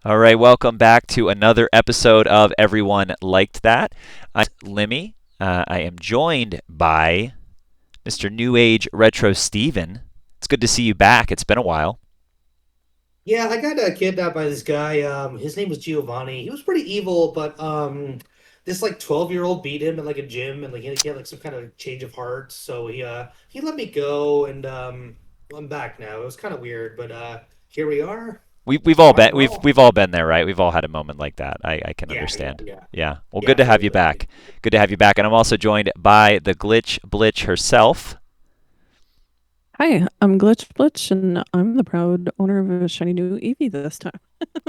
All right, welcome back to another episode of Everyone Liked That. I'm Limmy. I am joined by Mr. New Age Retro Steven. It's good to see you back. It's been a while. Yeah, I got kidnapped by this guy. His name was Giovanni. He was pretty evil, but this like 12-year-old beat him in like a gym, and like he had like some kind of change of heart. So he let me go, and I'm back now. It was kind of weird, but here we are. We've all Rock been and roll. we've all been there, right? We've all had a moment like that. I can Yeah, yeah, understand. yeah, Yeah. Well, yeah, good to have you absolutely. back. Good to have you back. And I'm also joined by the Glitch Blitch herself. Hi, I'm Glitch Blitch, and I'm the proud owner of a shiny new Eevee this time.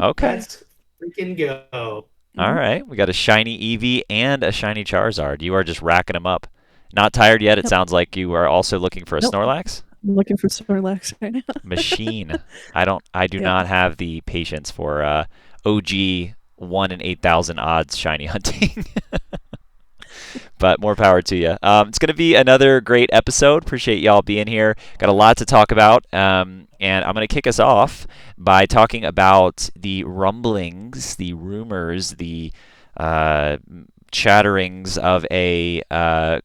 Okay. Let's freaking go. All hmm right. We got a shiny Eevee and a shiny Charizard. You are just racking them up. Not tired yet. It Yep. sounds like you are also looking for a Nope. Snorlax. I'm looking for Snorlax right now. Machine. I do Yeah. not have the patience for OG 1 in 8,000 odds shiny hunting. But more power to you. It's going to be another great episode. Appreciate y'all being here. Got a lot to talk about. And I'm going to kick us off by talking about the rumblings, the rumors, the uh, chatterings of a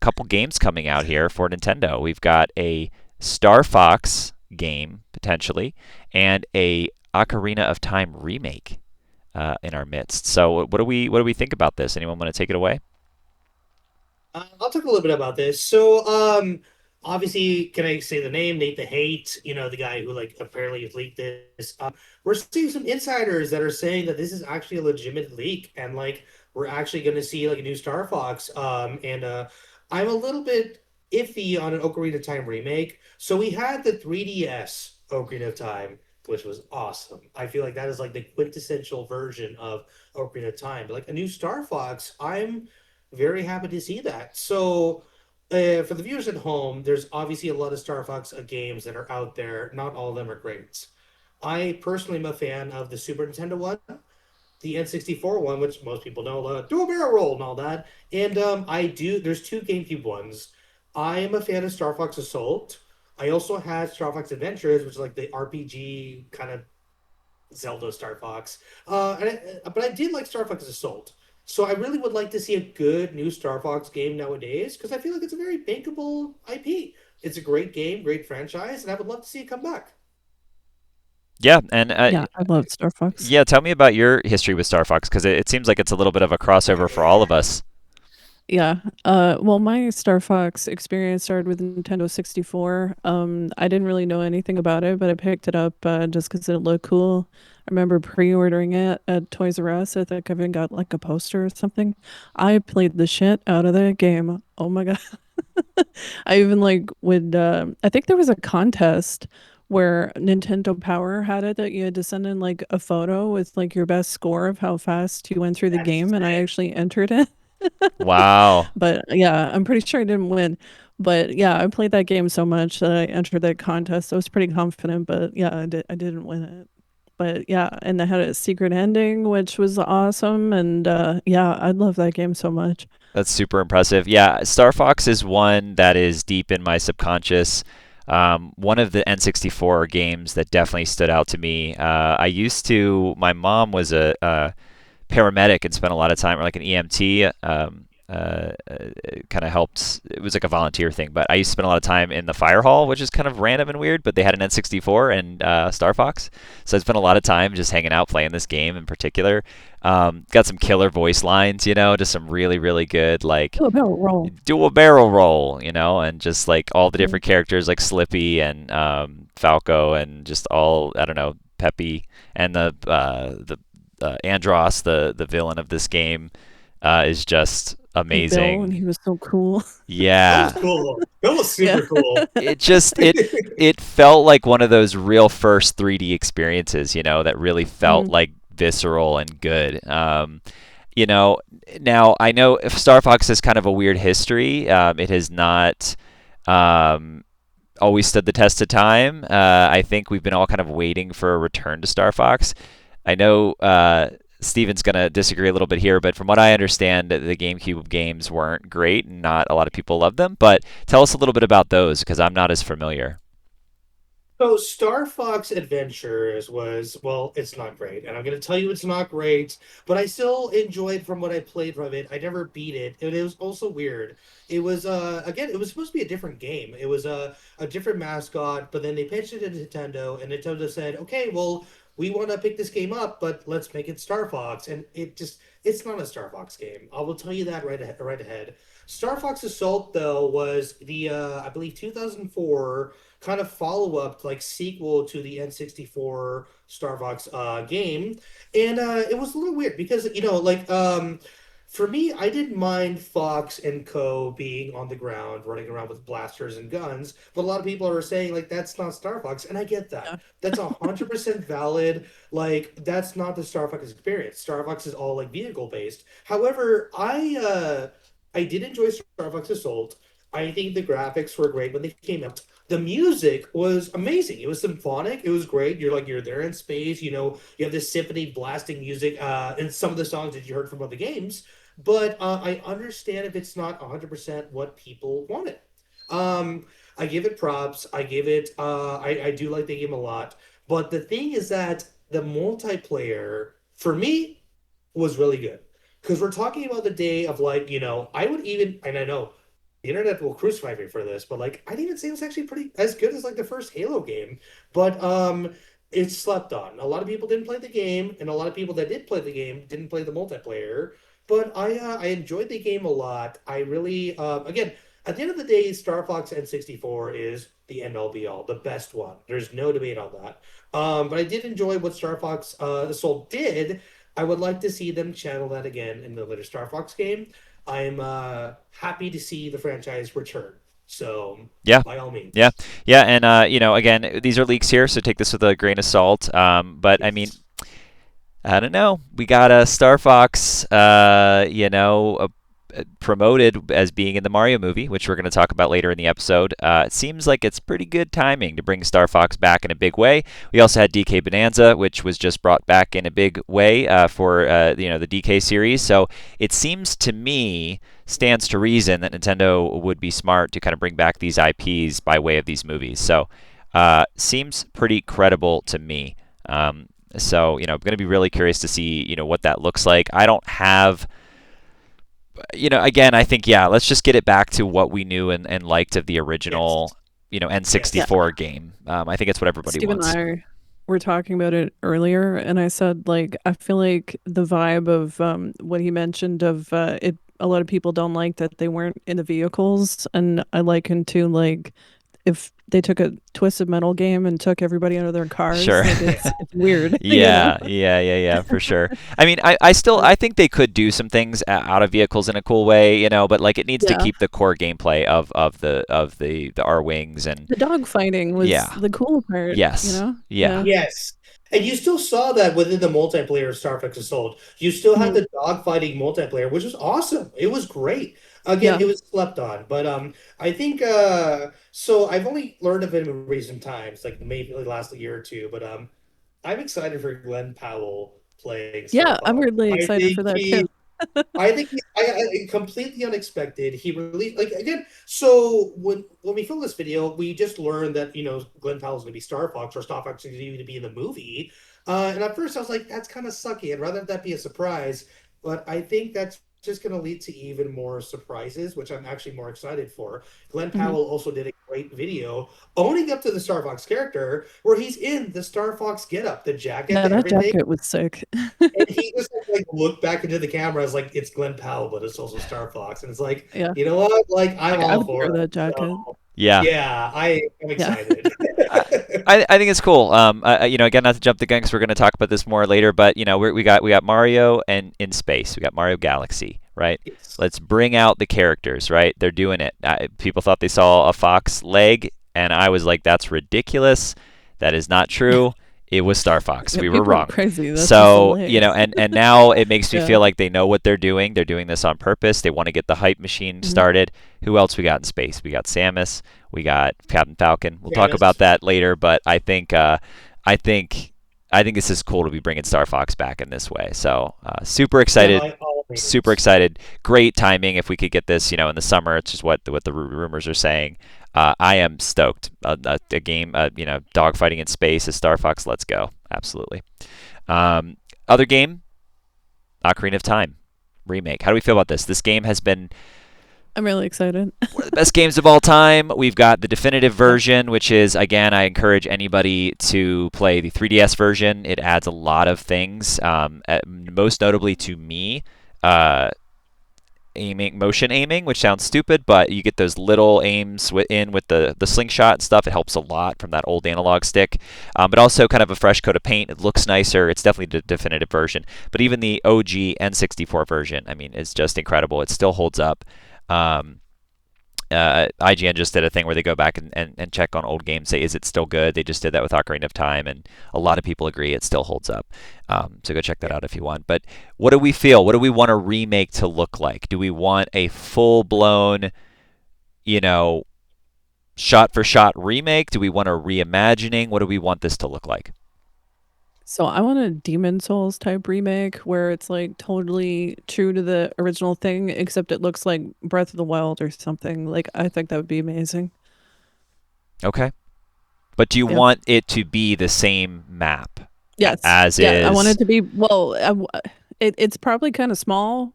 couple games coming out here for Nintendo. We've got a Star Fox game potentially, and a Ocarina of Time remake in our midst. So what do we think about this? Anyone want to take it away? I'll talk a little bit about this. So, obviously, can I say the name? Nate the Hate, the guy who like apparently leaked this. We're seeing some insiders that are saying that this is actually a legitimate leak, and like we're actually going to see like a new Star Fox. And I'm a little bit iffy on an Ocarina of Time remake. So we had the 3DS Ocarina of Time, which was awesome. I feel like that is like the quintessential version of Ocarina of Time. But like a new Star Fox, I'm very happy to see that. So, for the viewers at home, there's obviously a lot of Star Fox games that are out there. Not all of them are great. I personally am a fan of the Super Nintendo one, the N64 one, which most people know, do a barrel roll and all that. And I do. There's two GameCube ones. I am a fan of Star Fox Assault. I also had Star Fox Adventures, which is like the RPG kind of Zelda Star Fox. But I did like Star Fox Assault. So I really would like to see a good new Star Fox game nowadays because I feel like it's a very bankable IP. It's a great game, great franchise, and I would love to see it come back. Yeah, and Yeah, I love Star Fox. yeah, tell me about your history with Star Fox because it seems like it's a little bit of a crossover for all of us. Yeah. Well, my Star Fox experience started with Nintendo 64. I didn't really know anything about it, but I picked it up just because it looked cool. I remember pre-ordering it at Toys R Us. I think I even got like a poster or something. I played the shit out of that game. Oh my God. I even like would I think there was a contest where Nintendo Power had it that you had to send in like a photo with like your best score of how fast you went through the That's game, and I insane. actually entered it. Wow. But yeah, I'm pretty sure I didn't win. But yeah, I played that game so much that I entered that contest. I was pretty confident, but yeah, I didn't win it. But yeah, and I had a secret ending, which was awesome. And yeah, I love that game so much. That's super impressive. Yeah, Star Fox is one that is deep in my subconscious. One of the N64 games that definitely stood out to me. My mom was a paramedic and spent a lot of time, or like an EMT. Kind of helped. It was like a volunteer thing, but I used to spend a lot of time in the fire hall, which is kind of random and weird. But they had an N64 and Star Fox, so I spent a lot of time just hanging out playing this game in particular. Got some killer voice lines, just some really really good like Oh, about roll. do a barrel roll, and just like all the Mhm. different characters like Slippy and Falco and just all I don't know Peppy and the Andros, the villain of this game, is just And Bill, and amazing. he was so cool. That was Yeah, cool. That was Yeah. super cool. it just it felt like one of those real first 3D experiences, that really felt Mhm. like visceral and good. You know, Now I know if Star Fox has kind of a weird history. It has not um, always stood the test of time. I think we've been all kind of waiting for a return to Star Fox. I know Steven's going to disagree a little bit here, but from what I understand, the GameCube games weren't great and not a lot of people loved them. But tell us a little bit about those because I'm not as familiar. So Star Fox Adventures was, well, it's not great. And I'm going to tell you it's not great, but I still enjoyed from what I played from it. I never beat it. And it was also weird. It was again, it was supposed to be a different game. It was a different mascot, but then they pitched it to Nintendo and Nintendo said, "Okay, well, we want to pick this game up, but let's make it Star Fox." And it's not a Star Fox game. I will tell you that right ahead. Star Fox Assault though was the I believe 2004 kind of follow up, like sequel to the N64 Star Fox game, and it was a little weird because for me, I didn't mind Fox and Co. being on the ground, running around with blasters and guns, but a lot of people are saying like that's not Star Fox, and I get that. Yeah. That's 100% valid. Like that's not the Star Fox experience. Star Fox is all like vehicle based. However, I did enjoy Star Fox Assault. I think the graphics were great when they came out. The music was amazing. It was symphonic. It was great. You're there in space. You have this symphony blasting music, and some of the songs that you heard from other games. But I understand if it's not 100% what people wanted. I give it props. I give it. I do like the game a lot. But the thing is that the multiplayer for me was really good because we're talking about the day of like I would even, and I know the internet will crucify me for this, but like I'd even say it was actually pretty as good as like the first Halo game. But it's slept on. A lot of people didn't play the game, and a lot of people that did play the game didn't play the multiplayer. But I enjoyed the game a lot. I really again at the end of the day, Star Fox N64 is the end all be all, the best one. There's no debate on that. But I did enjoy what Star Fox Assault did. I would like to see them channel that again in the later Star Fox game. I'm happy to see the franchise return. So, Yeah. by all Yeah, means, yeah, and again, these are leaks here, so take this with a grain of salt. But I mean, yes, I don't know. We got a Star Fox, promoted as being in the Mario movie, which we're going to talk about later in the episode. It seems like it's pretty good timing to bring Star Fox back in a big way. We also had DK Bonanza, which was just brought back in a big way for the DK series. So it seems to me stands to reason that Nintendo would be smart to kind of bring back these IPs by way of these movies. So seems pretty credible to me. So I'm going to be really curious to see what that looks like. I don't have again, I think, yeah, let's just get it back to what we knew and liked of the yes, original, Yeah. yes. N64 game. I think it's what everybody Steve and wants. I were talking about it earlier, and I said, like, I feel like the vibe of what he mentioned of it, a lot of people don't like that they weren't in the vehicles, and I liken to like if they took a Twisted Metal game and took everybody out of their cars, Sure. like Yeah. it's weird, Yeah, yeah, for sure. I mean, I still I think they could do some things out of vehicles in a cool way, but like it needs to Yeah. keep the core gameplay of the R wings and The dog fighting was yeah, the cool part, you yes, know? yeah, Yeah. Yes. And you still saw that within the multiplayer of Star Fox Assault. You still had Mhm. the dogfighting multiplayer, which was awesome. It was great. Again, Yeah. it was slept on, but I think so I've only learned of it in recent times, like maybe the last year or two, but I'm excited for Glenn Powell playing Star Yeah, I'm Fox. weirdly I excited think for that too. he I think completely unexpected. He really like again. So when we filmed this video, we just learned that Glenn Powell's going to be Star Fox, or Star Fox is going to be in the movie. And at first I was like, that's kind of sucky. I'd rather that be a surprise. But I think that's just going to lead to even more surprises, which I'm actually more excited for. Glenn Mhm. Powell also did a great video owning up to the Star Fox character, where he's in the Star Fox getup, the jacket, Yeah, the that everything. jacket was sick. And he just like looked back into the camera as like it's Glenn Powell, but it's also Star Fox. And it's like, Yeah. you know what? Like I'm Like, I all would for wear it. that jacket. So yeah. yeah, I'm Yeah. excited. I, I think it's cool. Again, not to jump the gun because we're going to talk about this more later, but we got Mario and in space. We got Mario Galaxy, right? Yes. Let's bring out the characters, right? They're doing it. People thought they saw a fox leg, and I was like, that's ridiculous. That is not true. It was Star Fox. Yeah, We were people are wrong. crazy. That's just a So, leg. and now it makes me Yeah. feel like they know what they're doing. They're doing this on purpose. They want to get the hype machine Mhm. started. Who else we got in space? We got Samus. We got Captain Falcon. We'll talk about Janice. that later, but I think I think this is cool to be bringing Star Fox back in this way. So super Yeah, excited, by all super means. excited. Great timing if we could get this, in the summer. It's just what the rumors are saying. I am stoked. A game, dogfighting in space is Star Fox. Let's go. Absolutely. Other game, Ocarina of Time remake. How do we feel about this? This game has been I'm really excited. one of the best games of all time. We've got the definitive Yep. version, which is, again, I encourage anybody to play the 3DS version. It adds a lot of things, most notably to me. Uh, motion aiming, which sounds stupid, but you get those little aims in with the slingshot and stuff. It helps a lot from that old analog stick, but also kind of a fresh coat of paint. It looks nicer. It's definitely the definitive version, but even the OG N64 version, I mean, it's just incredible. It still holds up. Um, IGN just did a thing where they go back and check on old games, say, is it still good? They just did that with Ocarina of Time, and a lot of people agree it still holds up. So go check that out if you want. But what do we feel? What do we want a remake to look like? Do we want a full blown, you know, shot for shot remake? Do we want a reimagining? What do we want this to look like? So I want a Demon Souls type remake where it's like totally true to the original thing, except it looks like Breath of the Wild or something. Like I think that would be amazing. Okay. But do you Yeah. want it to be the same map Yes. as Yeah. I want is? it to be it's probably kind of small.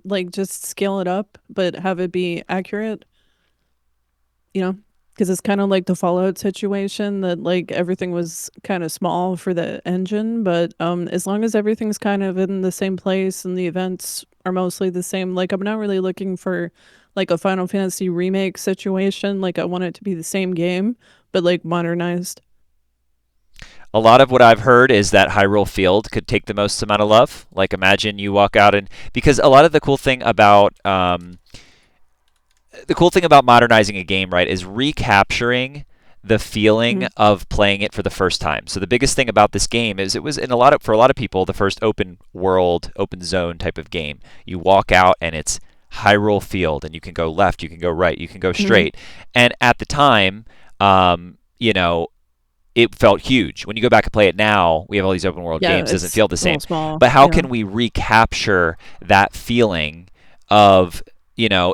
Like just scale it up, but have it be accurate. You know, because it's kind of like the Fallout situation that like everything was kind of small for the engine, but as long as everything's kind of in the same place and the events are mostly the same, like I'm not really looking for like a Final Fantasy remake situation. Like I want it to be the same game, but like modernized. A lot of what I've heard is that Hyrule Field could take the most amount of love. Like, imagine you walk out and because a lot of the cool thing about modernizing a game, right, is recapturing the feeling Hmm. of playing it for the first time. So the biggest thing about this game is it was in a lot of for a lot of people the first open world, open zone type of game. You walk out and it's Hyrule Field, and you can go left, you can go right, you can go Hmm. straight. And at the time, it felt huge. When you go back and play it now, we have all these open world Yeah, games. It doesn't it's feel the a little same. small. But how Yeah. can we recapture that feeling of you know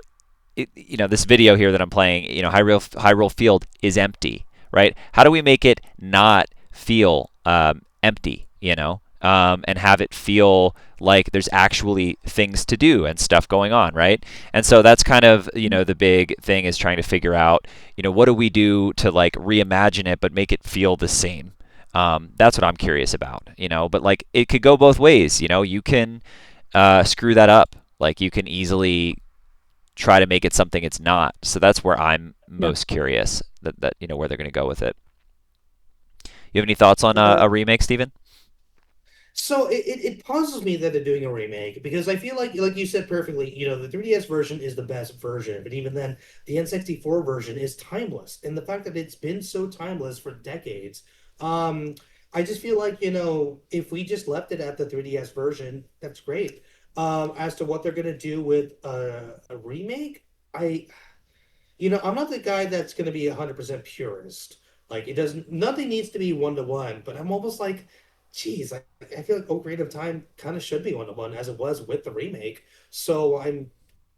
this video here that I'm playing? Hyrule Field is empty, right? How do we make it not feel empty? And have it feel like there's actually things to do and stuff going on, right? And so that's kind of the big thing is trying to figure out what do we do to like reimagine it but make it feel the same. That's what I'm curious about. But like it could go both ways. You can screw that up. Like you can easily try to make it something it's not. So that's where I'm Yeah. most curious that where they're going to go with it. You have any thoughts on So a remake, Steven? So it puzzles me that they're doing a remake because I feel like you said perfectly, the 3DS version is the best version, but even then, the N64 version is timeless. And the fact that it's been so timeless for decades, um, I just feel like, if we just left it at the 3DS version, that's great. As to what they're gonna do with a remake, I I'm not the guy that's going to be 100% purist. Like, it doesn't, nothing needs to be one to one, but I'm almost like, geez, I feel like Ocarina of Time kind of should be one to one as it was with the remake. So I'm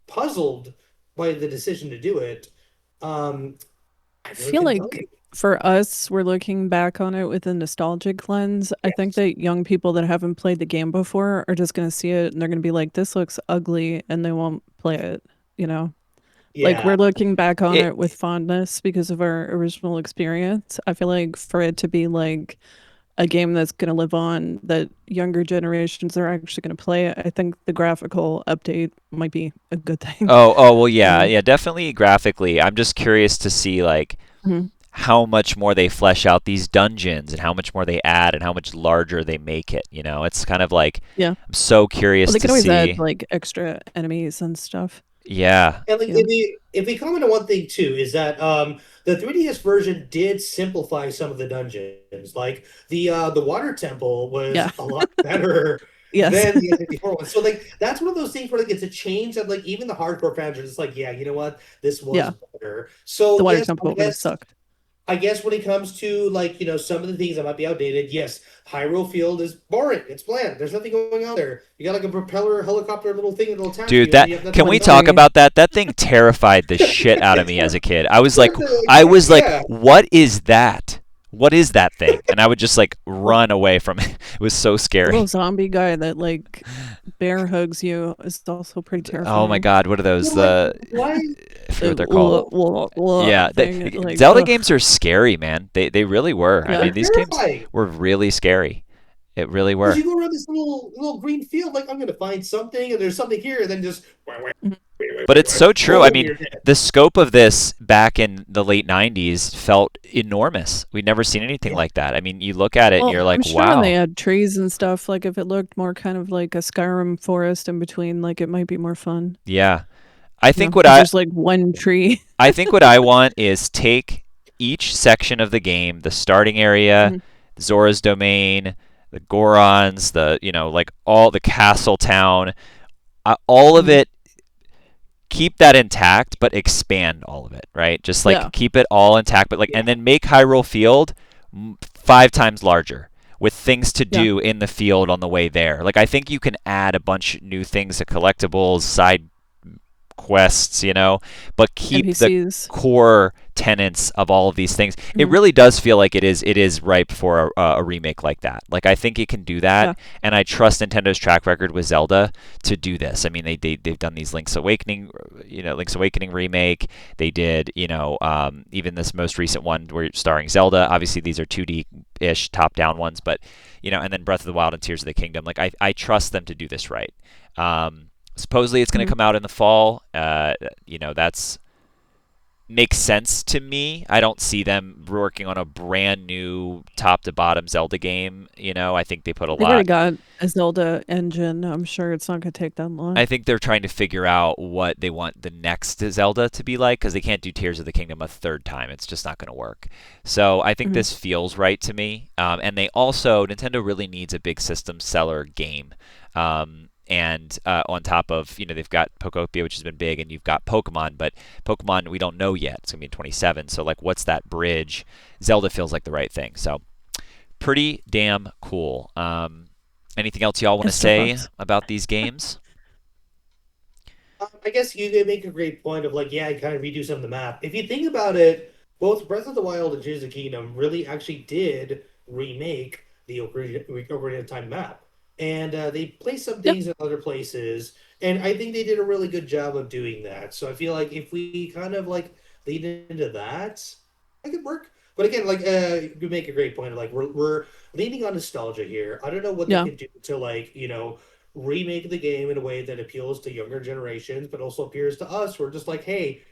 puzzled by the decision to do it. Um, I I really feel couldn't tell like you. for us, we're looking back on it with a nostalgic lens. I think Yes. that young people that haven't played the game before are just going to see it and they're going to be like, this looks ugly, and they won't play it, you know? Like, we're Yeah. looking back on It, it with fondness because of our original experience. I feel like for it to be like a game that's going to live on, that younger generations are actually going to play it, I think the graphical update might be a good thing, oh well, you yeah, know? yeah, definitely graphically. I'm just curious to see like Mhm. how much more they flesh out these dungeons and how much more they add and how much larger they make it. It's kind of like Yeah. I'm so Well, curious they to can always add see. like extra enemies and stuff, Yeah. And like you know? if we comment on one thing too, is that the 3DS version did simplify some of the dungeons. Like the water temple was Yeah. a lot better Yes. than the N64 one. So like that's one of those things where like it's a change that like even the hardcore fans are just like, yeah, you know what? This was Yeah. better. The So water yes, I temple would have guess sucked. I guess when it comes to like, some of the things that might be outdated, yes, Hyrule Field is boring. It's bland. There's nothing going on there. You got like a propeller helicopter little thing that'll attack Dude, you, and then that you have nothing can One we to dodge. talk tree. about that? That thing terrified the shit out of me as a kid. I Exactly. was like, Yeah. what is that? What is that thing? And I would just like run away from it. It was so The little scary. zombie guy that like bear hugs you is also pretty Oh my terrifying. god, what are those? Well, like, why? I forget The what they're called. Yeah, thing, like Zelda ugh, games are scary, man. They really were. I They're yeah. mean, these games terrifying. were really scary. It really Because were. you go around this little green field, like I'm gonna find something, and there's something here, and then just Mhm. But it's so true. I boom, mean, you're dead. the scope of this back in the late 90s felt enormous. We'd never seen anything Yeah. like that. I mean, you look at it and Well, you're I'm like, sure when they wow. had trees and stuff, like if it looked more kind of like a Skyrim forest in between, like it might be more fun. Yeah. I You think know, what because there's like one tree. I want is take each section of the game, the starting area, Mhm. Zora's domain, the Gorons, like all the castle town, all of Mhm. it, keep that intact, but expand all of it, right? Just like Yeah, keep it all intact, but like, and then make Hyrule Field 5 times larger with things to yeah. do in the field on the way there. Like, I think you can add a bunch new things, to collectibles, side quests, but keep the NPCs. core tenets of all of these things. It Mhm. really does feel like it is ripe for a remake like that. Like, I think it can do that, Yeah, and I trust Nintendo's track record with Zelda to do this. I mean, they've done these Link's Awakening remake. They did, even this most recent one where starring Zelda. Obviously, these are 2D-ish top-down ones, but and then Breath of the Wild and Tears of the Kingdom. Like, I trust them to do this right. Supposedly, it's going to mhm. come out in the fall. That's makes sense to me. I don't see them working on a brand new top to bottom Zelda game. I think they put a They've already lot. got a Zelda engine. I'm sure it's not gonna take that long. I think they're trying to figure out what they want the next Zelda to be like, because they can't do Tears of the Kingdom a third time. It's just not going to work. So I think Mhm. this feels right to me. And Nintendo really needs a big system seller game. And on top of, they've got Pokopia, which has been big, and you've got Pokemon, but Pokemon we don't know yet. It's going to be in 27. So, like, what's that bridge? Zelda feels like the right thing. So, pretty damn cool. Anything else y'all want to And Star say Fox. about these games? I guess you could make a great point of like, yeah, kind of redo some of the map. If you think about it, both Breath of the Wild and Tears of the Kingdom really actually did remake the Ocarina of Time map, and they placed some Yeah, things in other places, and I think they did a really good job of doing that. So I feel like if we kind of like lead into that, that could work. But again, like you make a great point. Like we're leaning on nostalgia here. I don't know what they yeah. could do to like remake the game in a way that appeals to younger generations, but also appeals to us. We're just like, hey,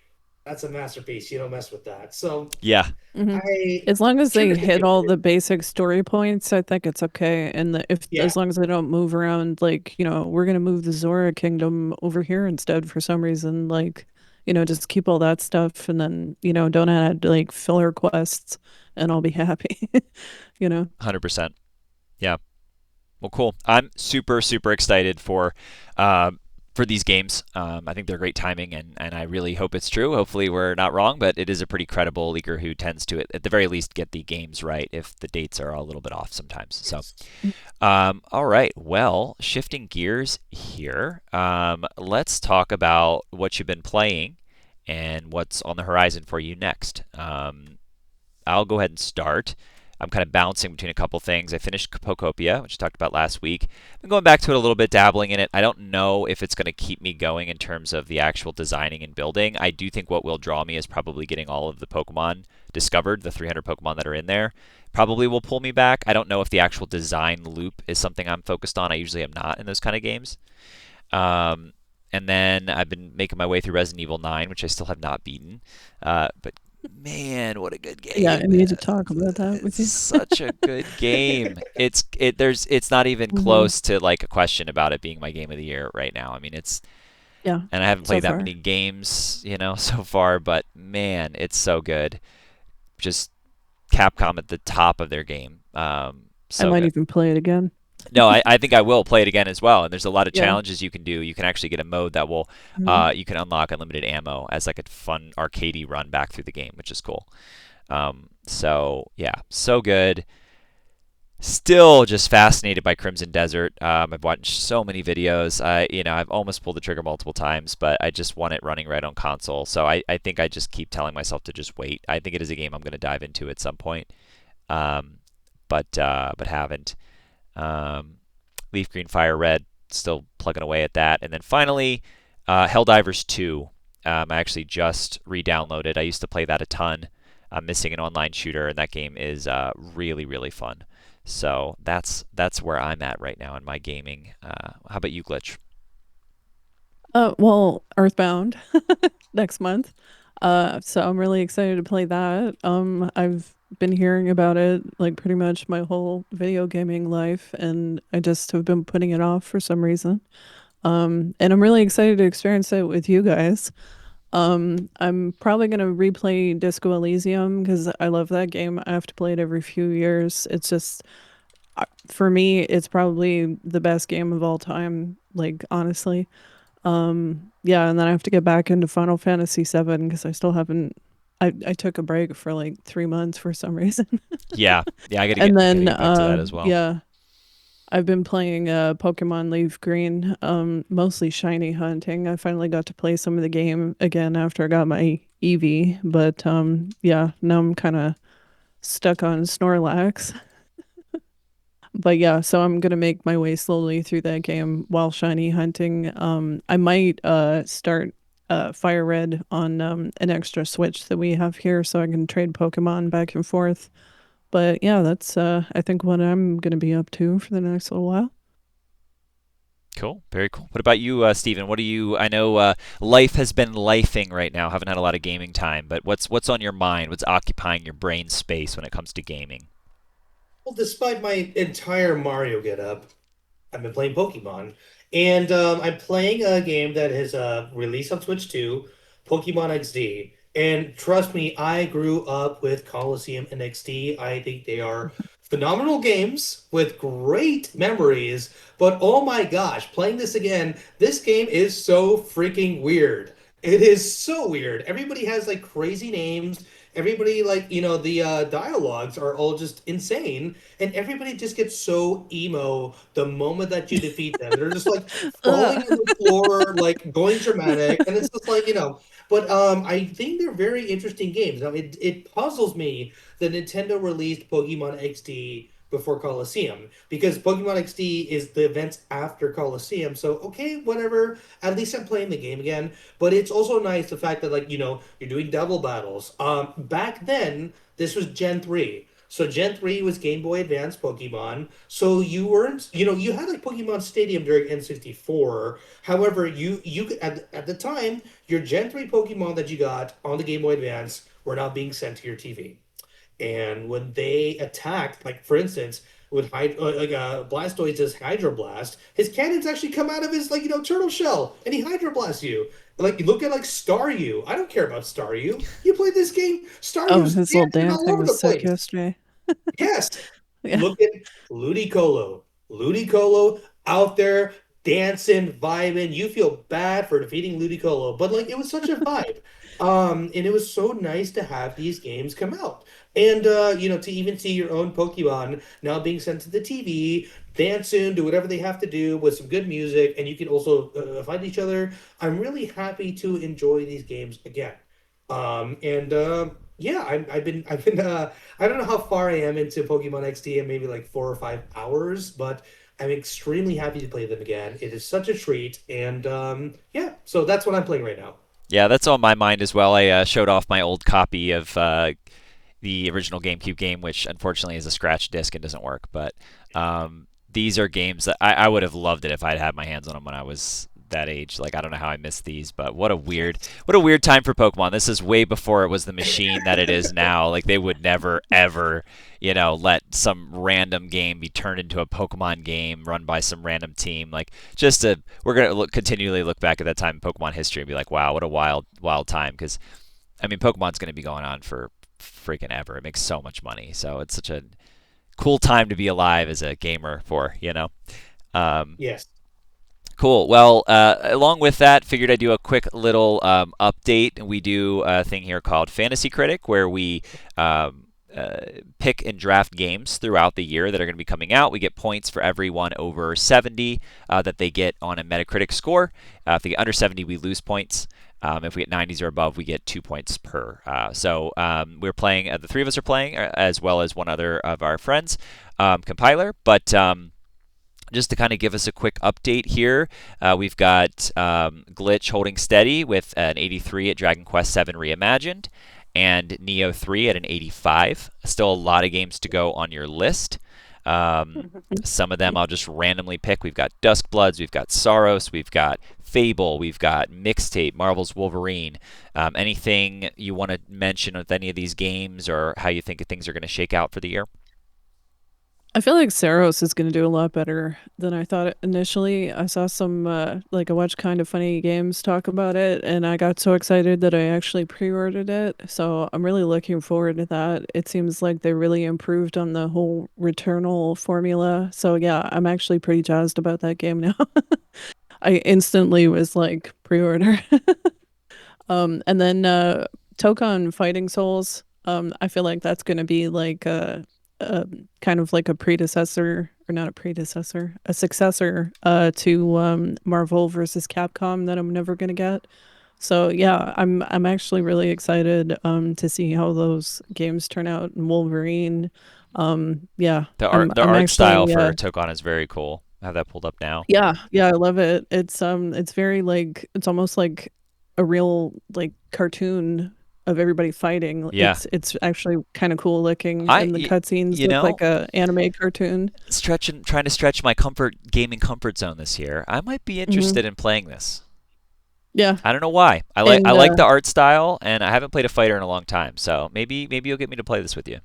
that's a masterpiece. You don't mess with that. So Yeah, Hmm. I As long as sure they they could hit do all it. the basic story points, I think it's okay. And if Yeah, as long as they don't move around, like we're gonna move the Zora Kingdom over here instead for some reason, like just keep all that stuff, and then don't add like filler quests, and I'll be happy. you know. 100%. Yeah. Well, cool. I'm super, super excited uh, for these games. I think they're great timing, and I really hope it's true. Hopefully, we're not wrong, but it is a pretty credible leaker who tends to, at the very least, get the games right if the dates are a little bit off sometimes. So, all right. Well, shifting gears here, let's talk about what you've been playing and what's on the horizon for you next. I'll go ahead and start. I'm kind of bouncing between a couple things. I finished Pokopia, which I talked about last week. I've been going back to it a little bit, dabbling in it. I don't know if it's going to keep me going in terms of the actual designing and building. I do think what will draw me is probably getting all of the Pokemon discovered, the 300 Pokemon that are in there. Probably will pull me back. I don't know if the actual design loop is something I'm focused on. I usually am not in those kind of games. Um, and then I've been making my way through Resident Evil 9, which I still have not beaten. But man, what a good Yeah, I game! need to talk about that with It's you. such a good game. It's not even Hmm. close to like a question about it being my game of the year right now. I mean, Yeah, and I haven't so played that far. many games, so far, but man, it's so good. Just Capcom at the top of their game. I So might good. even play it again. No, I think I will play it again as well. And there's a lot of Yeah. challenges you can do. You can actually get a mode that will, Mhm. you can unlock unlimited ammo as like a fun arcadey run back through the game, which is cool. So yeah, so good. Still just fascinated by Crimson Desert. I've watched so many videos. I've almost pulled the trigger multiple times, but I just want it running right on console. So I think I just keep telling myself to just wait. I think it is a game I'm going to dive into at some point, um, but haven't. Um, Leaf Green Fire Red, still plugging away at that. And then finally, Helldivers 2. I actually just re-downloaded. I used to play that a ton. I'm missing an online shooter, and that game is really, really fun. So that's where I'm at right now in my gaming. How about you, Glitch? Well, Earthbound next month. So I'm really excited to play that. I've been hearing about it like pretty much my whole video gaming life, and I just have been putting it off for some reason. And I'm really excited to experience it with you guys. I'm probably gonna replay Disco Elysium because I love that game. I have to play it every few years. It's just for me, it's probably the best game of all time. Like honestly, yeah, and then I have to get back into Final Fantasy 7 because I still haven't. I took a break for like 3 months for some reason, Yeah, yeah, and gotta then get back to that as well. yeah, I've been playing Pokemon Leaf Green, mostly shiny hunting. I finally got to play some of the game again after I got my Eevee, but yeah, now I'm kind of stuck on Snorlax. But yeah, so I'm gonna make my way slowly through that game while shiny hunting. I might start Fire Red on an extra Switch that we have here, so I can trade Pokemon back and forth. But yeah, that's I think what I'm gonna be up to for the next little while. Cool, very cool. What about you, Steven? What do you? I know life has been lifing right now. Haven't had a lot of gaming time, but what's on your mind? What's occupying your brain space when it comes to gaming? Well, despite my entire Mario getup, I've been playing Pokemon, and I'm playing a game that has released on Switch 2, Pokemon XD. And trust me, I grew up with Coliseum and XD. I think they are phenomenal games with great memories. But oh my gosh, playing this again, this game is so freaking weird. It is so weird. Everybody has like crazy names. Everybody like, the dialogues are all just insane, and everybody just gets so emo the moment that you defeat them. They're just like falling on Ugh. the floor, like going dramatic, and it's just like, but I think they're very interesting games. Now it puzzles me that Nintendo released Pokemon XD before Coliseum, because Pokemon XD is the events after Coliseum. So okay, whatever. At least I'm playing the game again. But it's also nice the fact that, like, you're doing double battles. Back then this was Gen 3. So Gen 3 was Game Boy Advance Pokemon. So you weren't, you had like Pokemon Stadium during N64. However, you at the time, your Gen 3 Pokemon that you got on the Game Boy Advance were not being sent to your TV. And when they attacked, like for instance, with Blastoise's Hydroblast, his cannons actually come out of his, like, turtle shell, and he Hydroblasts you. Like, you look at like Staryu. I don't care about Staryu. You play this game, Oh, Staryu's his little dancing all dancing over was the sick place. yesterday. Yes. Yeah. Look at Ludicolo. Ludicolo out there dancing, vibing. You feel bad for defeating Ludicolo, but like it was such a vibe. And it was so nice to have these games come out. And to even see your own Pokemon now being sent to the TV, dance soon, do whatever they have to do with some good music, and you can also fight each other. I'm really happy to enjoy these games again. And yeah, I've been I don't know how far I am into Pokemon XD, and maybe like 4 or 5 hours, but I'm extremely happy to play them again. It is such a treat, and yeah, so that's what I'm playing right now. Yeah, that's on my mind as well. I showed off my old copy of the original GameCube game, which unfortunately is a scratch disc and doesn't work. But these are games that I would have loved it if I'd had my hands on them when I was that age. Like I don't know how I missed these, but what a weird time for Pokemon. This is way before it was the machine that it is now. Like they would never ever, let some random game be turned into a Pokemon game run by some random team. Like we're gonna continually look back at that time in Pokemon history and be like, wow, what a wild time. Because I mean, Pokemon's gonna be going on for freaking ever. It makes so much money, so it's such a cool time to be alive as a gamer for. Um, Yes. Cool. Well, along with that, figured I'd do a quick little update. We do a thing here called Fantasy Critic, where we pick and draft games throughout the year that are going to be coming out. We get points for everyone over 70 that they get on a Metacritic score. If they get under 70, we lose points. If we get 90s or above, we get 2 points per. We're playing, the three of us are playing, as well as one other of our friends, compiler. But just to kind of give us a quick update here, we've got Glitch holding steady with an 83 at Dragon Quest VII Reimagined, and Neo 3 at an 85. Still a lot of games to go on your list. Some of them I'll just randomly pick. We've got Duskbloods, we've got Saros, we've got Fable, we've got Mixtape, Marvel's Wolverine. Anything you want to mention with any of these games, or how you think things are going to shake out for the year? I feel like Saros is going to do a lot better than I thought initially. I saw some, I watched Kind of Funny Games talk about it, and I got so excited that I actually pre-ordered it. So I'm really looking forward to that. It seems like they really improved on the whole Returnal formula. So yeah, I'm actually pretty jazzed about that game now. I instantly was like, pre-order. And then Tokon Fighting Souls. I feel like that's going to be like a kind of like a predecessor, or not a predecessor, a successor to Marvel versus Capcom that I'm never going to get. So yeah, I'm actually really excited to see how those games turn out. And Wolverine, yeah, The I'm art style actually for Tokon is very cool. I have that pulled up now. yeah, I love it. It's very like, it's almost like a real like cartoon of everybody fighting. Yeah, It's actually kind of cool looking, I and the cutscenes you look like know a anime cartoon. trying to stretch my gaming comfort zone this year. I might be Hmm. interested in playing this. Yeah, I don't know why. I and like the art style, and I haven't played a fighter in a long time. So maybe you'll get me to play this with you.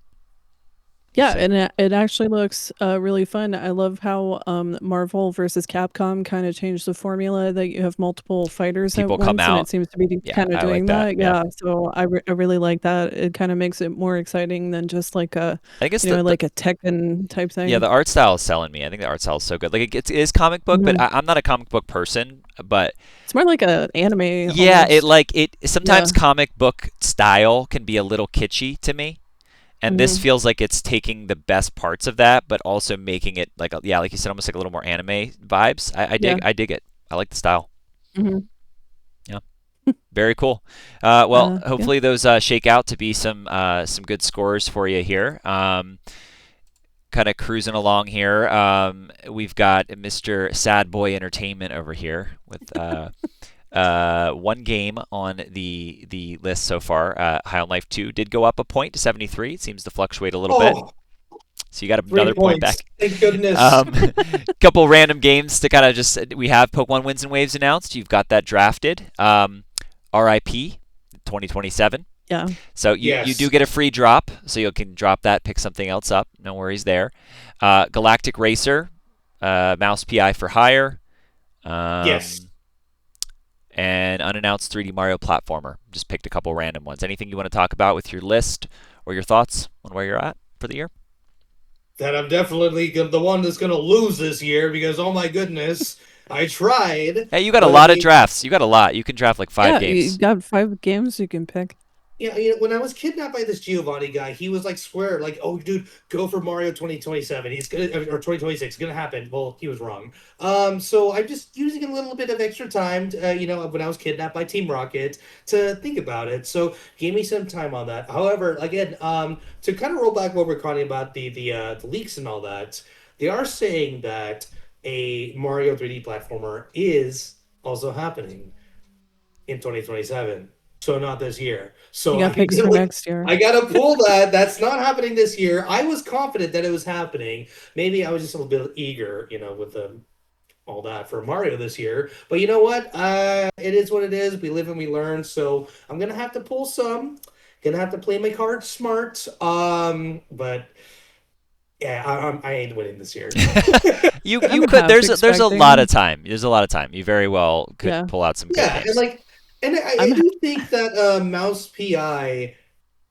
We'll yeah, see. and it actually looks really fun. I love how Marvel versus Capcom kind of changed the formula that you have multiple fighters at People come once, and it out. seems to be Yeah, kind of I like doing that. that. Yeah, Yeah, so I really like that. It kind of makes it more exciting than just like I guess like a Tekken type yeah, thing. the art style is selling me. I think the art style is so good. Like it is comic book, but Hmm. I'm not a comic book person. But It's more like a anime yeah, almost. it Yeah. sometimes comic book style can be a little kitschy to me. And this Hmm. feels like it's taking the best parts of that, but also making it like yeah, like you said, almost like a little more anime vibes. Yeah. I dig it. I like the style. Hmm. Yeah, very cool. Well, Yeah. hopefully those shake out to be some good scores for you here. Kind of cruising along here. We've got Mr. Sad Boy Entertainment over here with one game on the list so far. High on Life 2 did go up a point to 73. It seems to fluctuate a little bit. Oh, So you got another three point points. back. Thank goodness. Couple random games to kind of just we have Pokemon Winds and Waves announced. You've got that drafted. RIP 2027. Yeah. So you do Yes. get a free drop, so you can drop that, pick something else up. No worries there. Galactic Racer, Mouse PI for hire, Yes. um, and unannounced 3D Mario platformer. Just picked a couple random ones. Anything you want to talk about with your list or your thoughts on where you're at for the year? That I'm definitely the one that's going to lose this year because, oh my goodness, I tried, Hey, you got a but I lot of mean, drafts. You got a lot. You can draft like five Yeah, you games. got 5 games you can pick. yeah, when I was kidnapped by this Giovanni guy, he was like, swear, like, oh, dude, go for Mario 2027. He's gonna, or 2026, it's gonna happen. Well, he was wrong. So I'm just using a little bit of extra time, to, when I was kidnapped by Team Rocket to think about it. So gave me some time on that. However, again, to kind of roll back what we're talking about the leaks and all that, they are saying that a Mario 3D platformer is also happening in 2027. So not this year. You So got picks for next year. I gotta pull that. That's not happening this year. I was confident that it was happening. Maybe I was just a little bit eager, with all that for Mario this year. But you know what? It is what it is. We live and we learn. So I'm gonna have to pull some. Gonna have to play my cards smart. But yeah, I ain't winning this year. You I'm could. half There's a lot of expecting. time. There's a lot of time. You very well could Yeah. pull out some good Yeah, and games. like, and I I'm do think that Mouse PI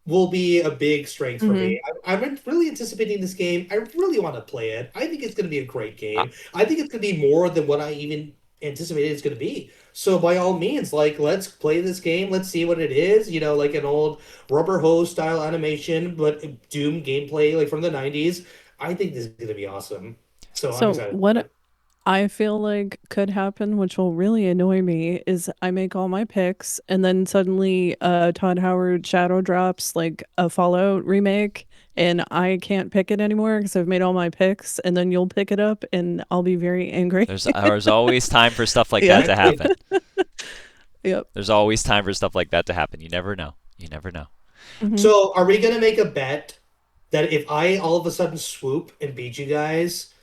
will be a big strength for hmm me. I'm really anticipating this game. I really want to play it. I think it's going to be a great Uh, game. I think it's going to be more than what I even anticipated it's going to be. So by all means, like let's play this game. Let's see what it is. Like an old rubber hose style animation, but Doom gameplay like from the 90s. I think this is gonna be awesome. So I'm So excited about what it. I feel like could happen, which will really annoy me, is I make all my picks and then suddenly Todd Howard shadow drops like a Fallout remake and I can't pick it anymore because I've made all my picks and then you'll pick it up and I'll be very angry. There's always time for stuff like that Yeah. to Exactly. happen. Yep. There's always time for stuff like that to happen. You never know. You never know. Hmm. So are we gonna make a bet that if I all of a sudden swoop and beat you guys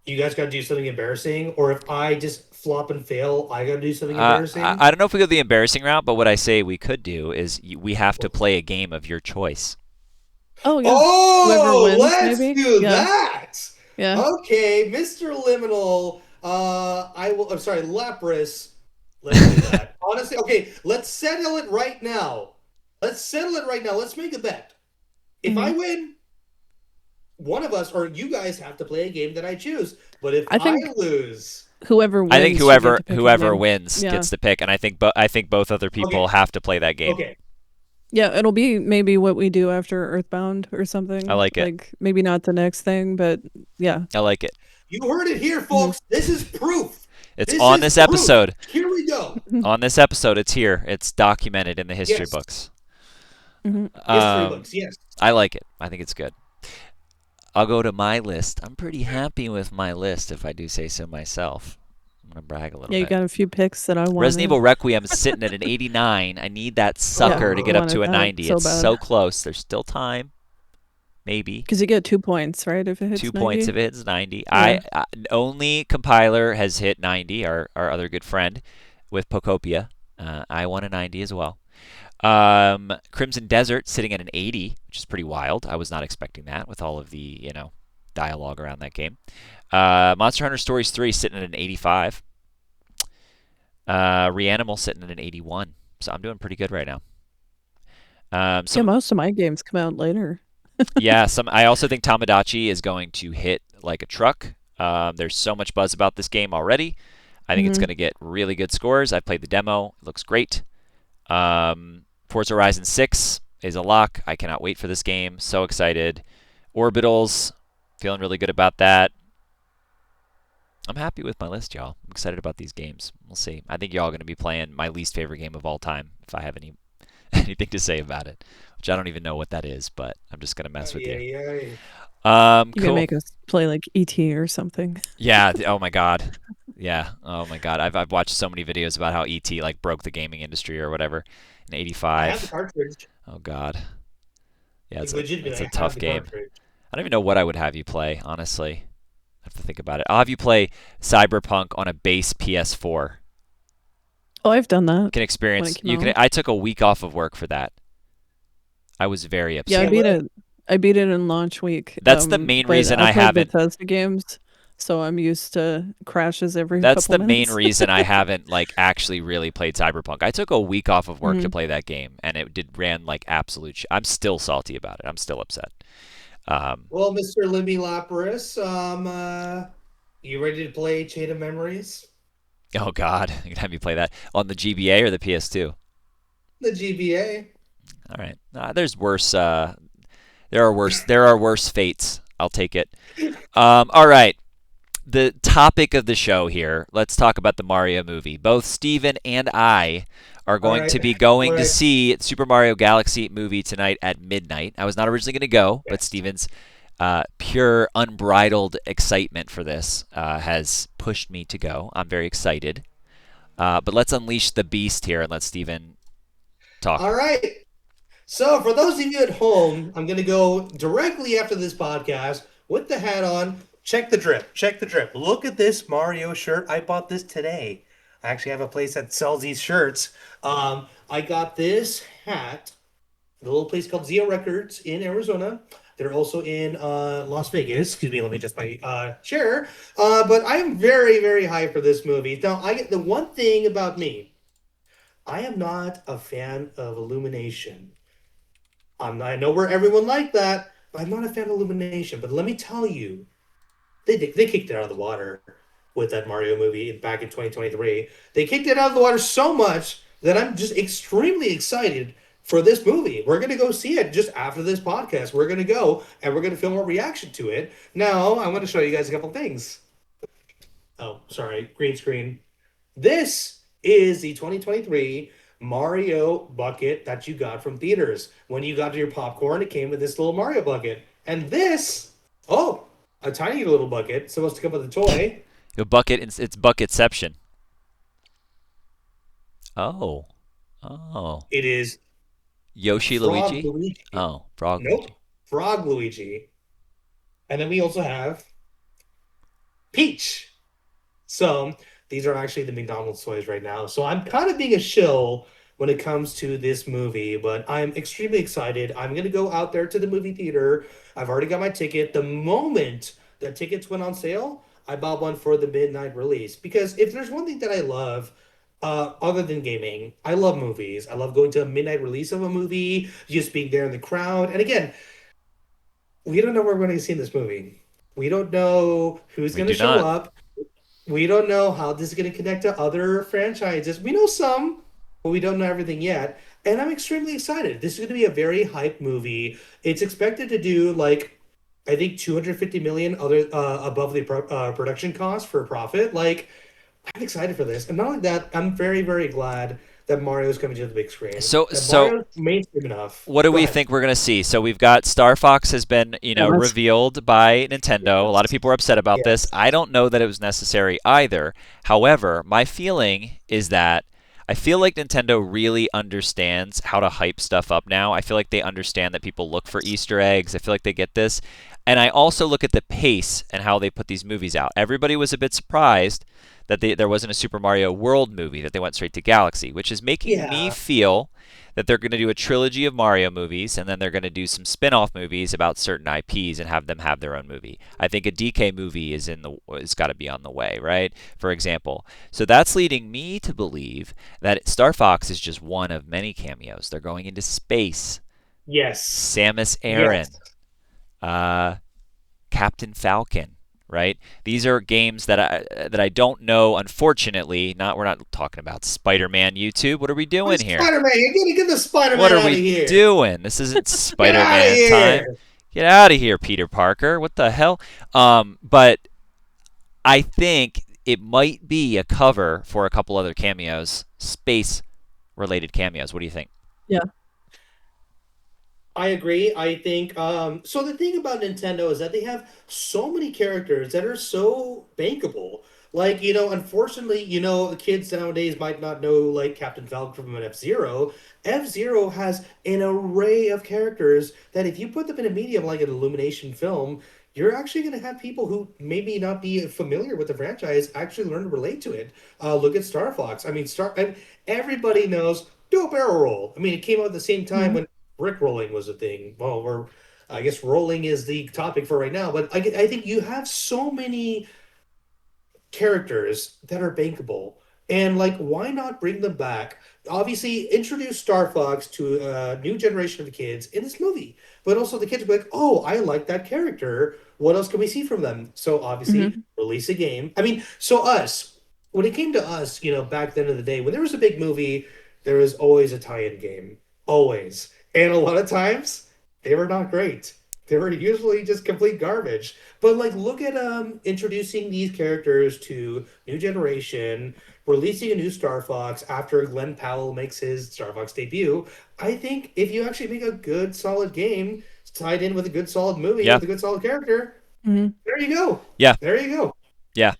got to do something embarrassing, or if I just flop and fail, I got to do something embarrassing? I don't know if we go the embarrassing route, but what I say we could do is we have to play a game of your choice. Oh yeah. Whoever Oh, wins, let's maybe. do Yeah. that. Yeah. Okay, Mr. Liminal. I'm sorry, Lapras. Let's do that. Honestly, okay, let's settle it right now. Let's settle it right now. Let's make a bet. If I Hmm. win, one of us or you guys have to play a game that I choose. But if I I think lose, whoever I think wins should get whoever to pick a whoever game. wins Yeah. gets to pick, and I think both other people okay, have to play that game. okay. Yeah, it'll be maybe what we do after Earthbound or I something. like it. Like maybe not the next thing, but yeah. I like it. You heard it here, Hmm. folks. This is proof. It's This on is this proof. episode. Here we go. On this episode, it's here. It's documented in the history Yes. books. Hmm. History Um, books. Yes. I like it. I think it's good. I'll go to my list. I'm pretty happy with my list, if I do say so myself. I'm gonna brag a little Yeah, you bit. got a few picks that I Resident wanted. Evil Requiem is sitting at an 89. I need that Yeah, sucker to I get up to wanted a that 90. so It's bad. so close. There's still time. Maybe Because you get 2 points, right? If it hits 2 points 90. if it hits 90. Yeah. Only compiler has hit 90. Our other good friend with Pocopia. I won a 90 as well. Crimson Desert sitting at an 80, which is pretty wild. I was not expecting that with all of the dialogue around that game. Monster Hunter Stories 3 sitting at an 85. Reanimal sitting at an 81. So I'm doing pretty good right now. Yeah, most of my games come out later. Yeah, I also think Tamagotchi is going to hit like a truck. There's so much buzz about this game already. I think it's Hmm. going to get really good scores. I played the demo. It looks great. Forza Horizon 6 is a lock. I cannot wait for this game. So excited. Orbitals, feeling really good about that. I'm happy with my list, y'all. I'm excited about these games. We'll see. I think y'all are going to be playing my least favorite game of all time, if I have anything to say about it, which I don't even know what that is, but I'm just going to mess with Yeah, you. yeah. You gotta Cool. make us play like ET or something. Yeah. Oh my God. Yeah. Oh my God. I've watched so many videos about how ET like broke the gaming industry or whatever in I have the '85. cartridge. Oh God. Yeah, Like, it's legitimately, a I have tough the game. cartridge. I don't even know what I would have you play, honestly. I have to think about it. I'll have you play Cyberpunk on a base PS4. Oh, I've done You that can when experience. it came You can. out. I took a week off of work for that. I was very Yeah, I Yeah, upset. beat what? it. I beat it in launch week. That's the main But reason I I play haven't. Bethesda games, so I'm used to crashes every That's couple the main minutes. reason I haven't like actually really played Cyberpunk. I took a week off of work to Hmm. play that game, and it did ran like absolute. I'm still salty about it. I'm still upset. Well, Mr. Limby Lapras, you ready to play Chain of Memories? Oh God, you gonna have me play that on the GBA or the PS2? The GBA. All right. There's worse. There are worse fates. I'll take it. All right. The topic of the show here. Let's talk about the Mario movie. Both Steven and I are All going right. to be All going to right. see Super Mario Galaxy movie tonight at midnight. I was not originally going to go, but Yes. Steven's pure, unbridled excitement for this has pushed me to go. I'm very excited. But let's unleash the beast here and let Steven talk. All right. So, for those of you at home, I'm going to go directly after this podcast with the hat on. Check the drip. Check the drip. Look at this Mario shirt. I bought this today. I actually have a place that sells these shirts. I got this hat at a little place called Zio Records in Arizona. They're also in Las Vegas. Excuse me, let me just my share. But I am very, very high for this movie. Now, I get the one thing about me. I am not a fan of Illumination. I know where everyone liked that, but I'm not a fan of Illumination. But let me tell you, they kicked it out of the water with that Mario movie back in 2023. They kicked it out of the water so much that I'm just extremely excited for this movie. We're going to go see it just after this podcast. We're going to go and we're going to film a reaction to it. Now, I want to show you guys a couple things. Oh, sorry, green screen. This is the 2023 Mario bucket that you got from theaters. When you got to your popcorn, it came with this little Mario bucket. And this, oh, a tiny little bucket supposed to come with a toy. The bucket, it's bucketception. Oh. Oh. It is Yoshi Frog Luigi? Luigi. Oh, Frog Nope, Luigi. Frog Luigi. And then we also have Peach. So these are actually the McDonald's toys right now. So I'm kind of being a shill when it comes to this movie, but I'm extremely excited. I'm gonna go out there to the movie theater. I've already got my ticket. The moment the tickets went on sale, I bought one for the midnight release. Because if there's one thing that I love, other than gaming, I love movies. I love going to a midnight release of a movie, just being there in the crowd. And again, we don't know what we're going to see in this movie. We don't know who's We going to do show not. up. We don't know how this is going to connect to other franchises. We know some, but we don't know everything yet. And I'm extremely excited. This is going to be a very hype movie. It's expected to do like I think 250 million other above the production cost for profit. Like I'm excited for this. And not only that, I'm very very glad that Mario is coming to the big screen. That So Mario's mainstream enough. what do Go we ahead. think we're going to see? So we've got Star Fox has been, Yes. revealed by Nintendo. A lot of Yes. people are upset about this. Yes. I don't know that it was necessary either. However, my feeling is that I feel like Nintendo really understands how to hype stuff up now. I feel like they understand that people look for Easter eggs. I feel like they get this. And I also look at the pace and how they put these movies out. Everybody was a bit surprised that there wasn't a Super Mario World movie, that they went straight to Galaxy, which is making me Yeah. feel that they're going to do a trilogy of Mario movies and then they're going to do some spin-off movies about certain IPs and have them have their own movie. I think a DK movie is got to be on the way, right? For example. So that's leading me to believe that Star Fox is just one of many cameos. They're going into space. Yes. Samus Aran, Yes. uh, Captain Falcon, right? These are games that I don't know. Unfortunately, not we're not talking about Spider-Man. YouTube, what are we doing Where's here? Spider-Man? You gotta get the What Spider-Man are out of we here. doing? This isn't Get out of Spider-Man time. here. Get out of here, Peter Parker. What the hell? But I think it might be a cover for a couple other cameos, space-related cameos. What do you think? Yeah. I agree. I think so the thing about Nintendo is that they have so many characters that are so bankable. Like, unfortunately, the kids nowadays might not know like Captain Falcon from an F-Zero. F-Zero has an array of characters that if you put them in a medium like an Illumination film, you're actually going to have people who maybe not be familiar with the franchise actually learn to relate to it. Look at Star Fox. I mean, everybody knows do a barrel roll. I mean, it came out at the same time Mhm. when brick rolling was a thing. Well, I guess rolling is the topic for right now, but I think you have so many characters that are bankable. And like, why not bring them back? Obviously, introduce Star Fox to a new generation of kids in this movie, but also the kids will be like, "Oh, I like that character. What else can we see from them?" So obviously, Mhm. release a game. I mean, so us, when it came to us, back then in the day, when there was a big movie, there was always a tie-in game, always, and a lot of times they were not great. They were usually just complete garbage. But like, look at introducing these characters to new generation, releasing a new Star Fox after Glenn Powell makes his Star Fox debut. I think if you actually make a good, solid game tied in with a good, solid movie Yeah, with a good, solid character, Mhm. there you go. yeah, There you go. yeah.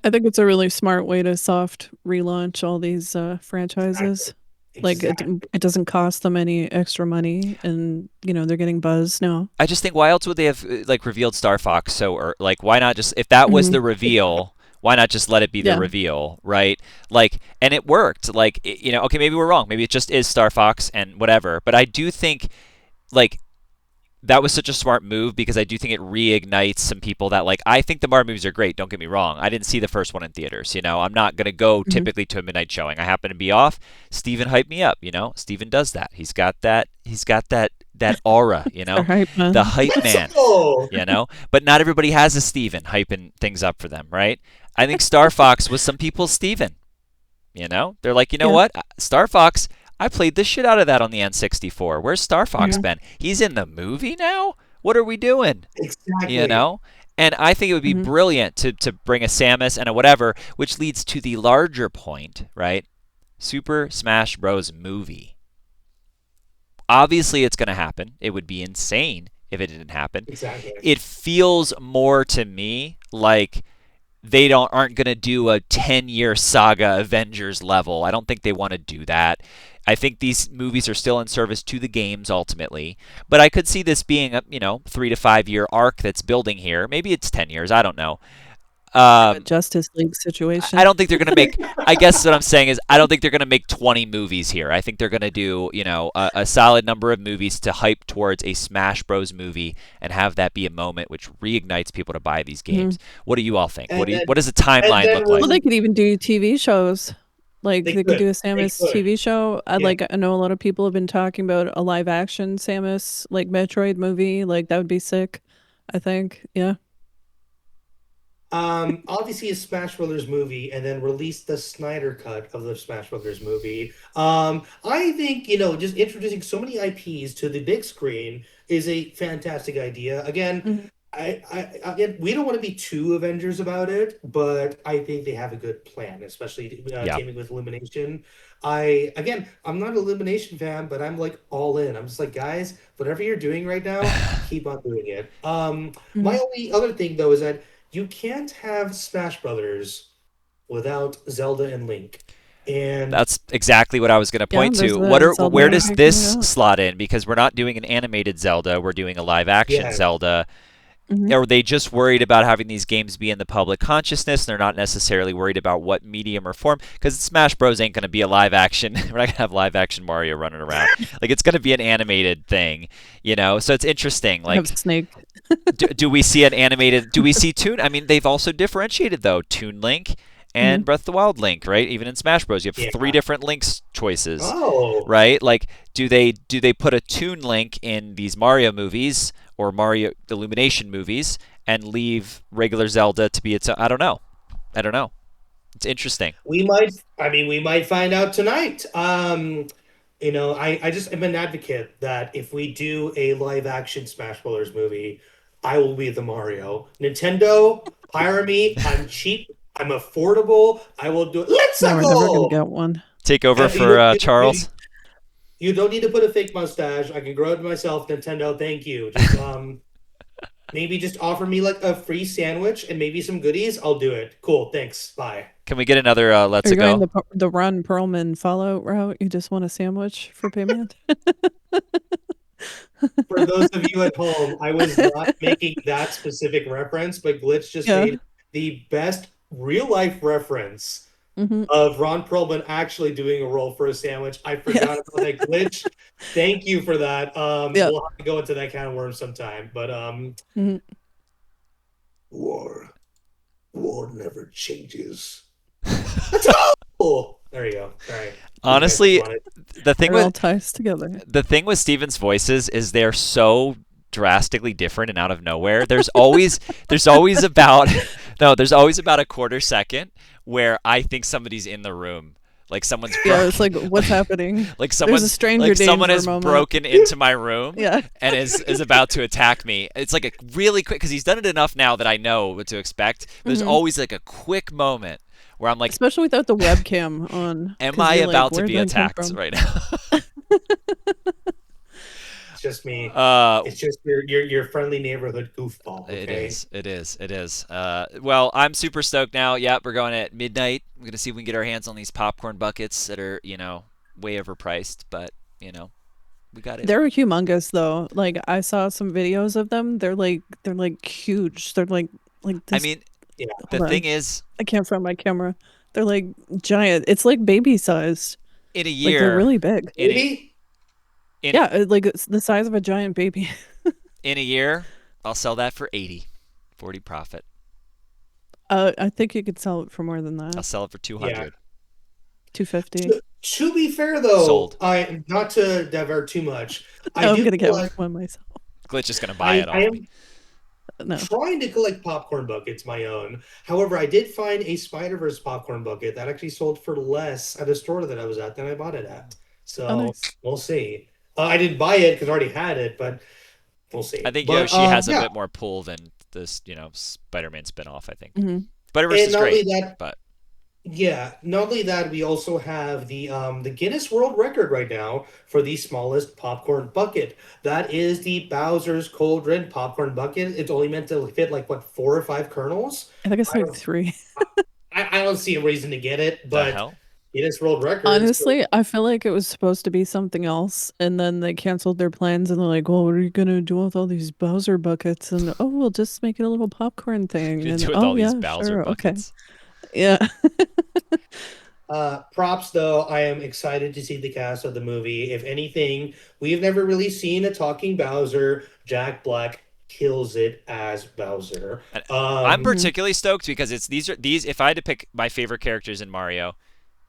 I think it's a really smart way to soft relaunch all these Exactly. franchises. Like Exactly. it doesn't cost them any extra money, and they're getting buzz now. I just think why else would they have like revealed Star Fox like why not just if that was the Mhm. reveal, why not just let it be the Yeah. reveal, right? Like and it worked. Like okay, maybe we're wrong. Maybe it just is Star Fox and whatever. But I do think like that was such a smart move because I do think it reignites some people that like I think the Marvel movies are great. Don't get me wrong. I didn't see the first one in theaters. I'm not gonna go Mhm. typically to a midnight showing. I happen to be off. Steven hyped me up. Steven does that. He's got that. He's got that aura. They're hype, The man. hype Let's man. go. But not everybody has a Steven hyping things up for them, right? I think Star Fox was some people's Steven. They're like, you know Yeah. what? Star Fox, I played the shit out of that on the N64. Where's Star Fox Yeah. been? He's in the movie now? What are we doing? You Exactly. know? And I think it would be Hmm. brilliant to bring a Samus and a whatever, which leads to the larger point, right? Super Smash Bros. Movie. Obviously, it's going to happen. It would be insane if it didn't happen. Exactly. It feels more to me like they aren't going to do a 10-year saga Avengers level. I don't think they want to do that. I think these movies are still in service to the games ultimately, but I could see this being a 3 to 5 year arc that's building here. Maybe it's 10 years. I don't know. Kind of a Um, Justice League I situation. don't think they're going to make. I guess what I'm saying is I don't think they're going to make 20 movies here. I think they're going to do a solid number of movies to hype towards a Smash Bros. Movie and have that be a moment which reignites people to buy these Hmm. games. What do you all think? And then What does the and timeline then look like? Well, they release. could even do TV shows. Like They they could could. do a They Samus could. TV show. Yeah. I know a lot of people have been talking about a live action Samus like Metroid movie. Like that would be sick. I think. Yeah. Obviously a Smash Brothers movie, and then release the Snyder cut of the Smash Brothers movie. I think, just introducing so many IPs to the big screen is a fantastic idea. Again, Hmm. again, we don't want to be too Avengers about it, but I think they have a good plan, especially Yeah. teaming with Illumination. I'm not an Illumination fan, but I'm like all in. I'm just like, guys, whatever you're doing right now, keep on doing it. My Hmm. only other thing though is that you can't have Smash Brothers without Zelda and Link. And That's exactly what I was going to Yeah. point There's to. the Zelda Where does movie coming this out. slot in? Because we're not doing an animated Zelda, we're doing a live action yeah, Zelda. Hmm. Are they just worried about having these games be in the public consciousness? They're not necessarily worried about what medium or form, because Smash Bros ain't going to be a live action. We're not going to have live action Mario running around. Like it's going to be an animated thing. So it's interesting. Have Like, Snake. do we see an animated? Do we see Toon? I mean, they've also differentiated though Toon Link Hmm. and Breath of the Wild Link, right? Even in Smash Bros, you have yeah. three different Link's choices, Oh, right? Like, do they put a Toon Link in these Mario movies or Mario Illumination movies and leave regular Zelda to be its own? I don't know. I don't know. It's interesting. we might find out tonight. I just am an advocate that if we do a live action Smash Brothers movie, I will be the Mario. Nintendo, hire me. I'm cheap. I'm affordable. I will do it. Let's No, we're never gonna go. get one. Take over And for Charles. you don't need to put a fake mustache. I can grow it myself. Nintendo, thank you. Just maybe just offer me like a free sandwich and maybe some goodies. I'll do it. Cool. Thanks. Bye. Can we get another Let's Are A you going Go? the Ron Perlman Fallout route? You just want a sandwich for payment? For those of you at home, I was not making that specific reference, but Glitch just Yeah. made the best real life reference Hmm. of Ron Perlman actually doing a roll for a sandwich. I Yeah. forgot about that. Glitch. Thank you for that. Yeah. We'll have to go into that can of worms sometime. But Hmm. war, war never changes. Let's go. There you go. Sorry. You guys just Honestly, wanted. the thing It all with ties together. Steven's voices is they're so drastically different and out of nowhere. There's always about no, there's always about a quarter second where I think somebody's in the room. Like someone's Yeah, it's broken like what's happening? like There's a someone's stranger someone danger has moment. broken into my room Yeah. and is about to attack me. It's like a really quick because he's done it enough now that I know what to expect. But there's Hmm. always like a quick moment where I'm like, Especially without the webcam on, am because I you're like, about to where be did that come attacked from? right now? It's just me. uh It's just your friendly neighborhood goofball. It Okay. is. It is. It is. Well, I'm super stoked now. Yep, we're going at midnight. We're gonna see if we can get our hands on these popcorn buckets that are, way overpriced, but we got it. They're humongous though. Like I saw some videos of them. They're like huge. They're like I this. mean, Yeah. the Hold on. thing is, I can't find my camera. They're like giant. It's like baby sized. in a Like they're year, really big. in a Maybe. in Yeah, like it's the size of a giant baby. in a year, I'll sell that for 80, 40 profit. I think you could sell it for more than I'll that. sell it for Yeah. 200. 250. To be fair, though, Sold. I not to divert too much. I I'm do gonna feel get like one myself. Glitch is gonna buy it I off me. am No. trying to collect popcorn buckets my own. However, I did find a Spider-Verse popcorn bucket that actually sold for less at a store that I was at than I bought it at. Oh, So nice. we'll see. I didn't buy it because I already had it, but we'll I see. think But Yoshi has a yeah, bit more pull than this, Spider-Man spin-off, I think. Hmm. Spider-Verse and is not great, only that, but yeah, not only that, we also have the Guinness World Record right now for the smallest popcorn bucket. That is the Bowser's Cauldron popcorn bucket. It's only meant to fit like what, 4 or 5 kernels. I think it's I like don't, 3. I don't see a reason to get it, the but hell? Guinness World Records. Honestly, I feel like it was supposed to be something else, and then they canceled their plans, and they're like, "Well, what are you gonna do with all these Bowser buckets?" And oh, we'll just make it a little popcorn What thing. do you And do with all oh these yeah, Bowser sure, okay, buckets? yeah. Props though, I am excited to see the cast of the movie. If anything, we've never really seen a talking Bowser. Jack Black kills it as Bowser. And I'm Um, Hmm. particularly stoked because it's these. If I had to pick my favorite characters in Mario,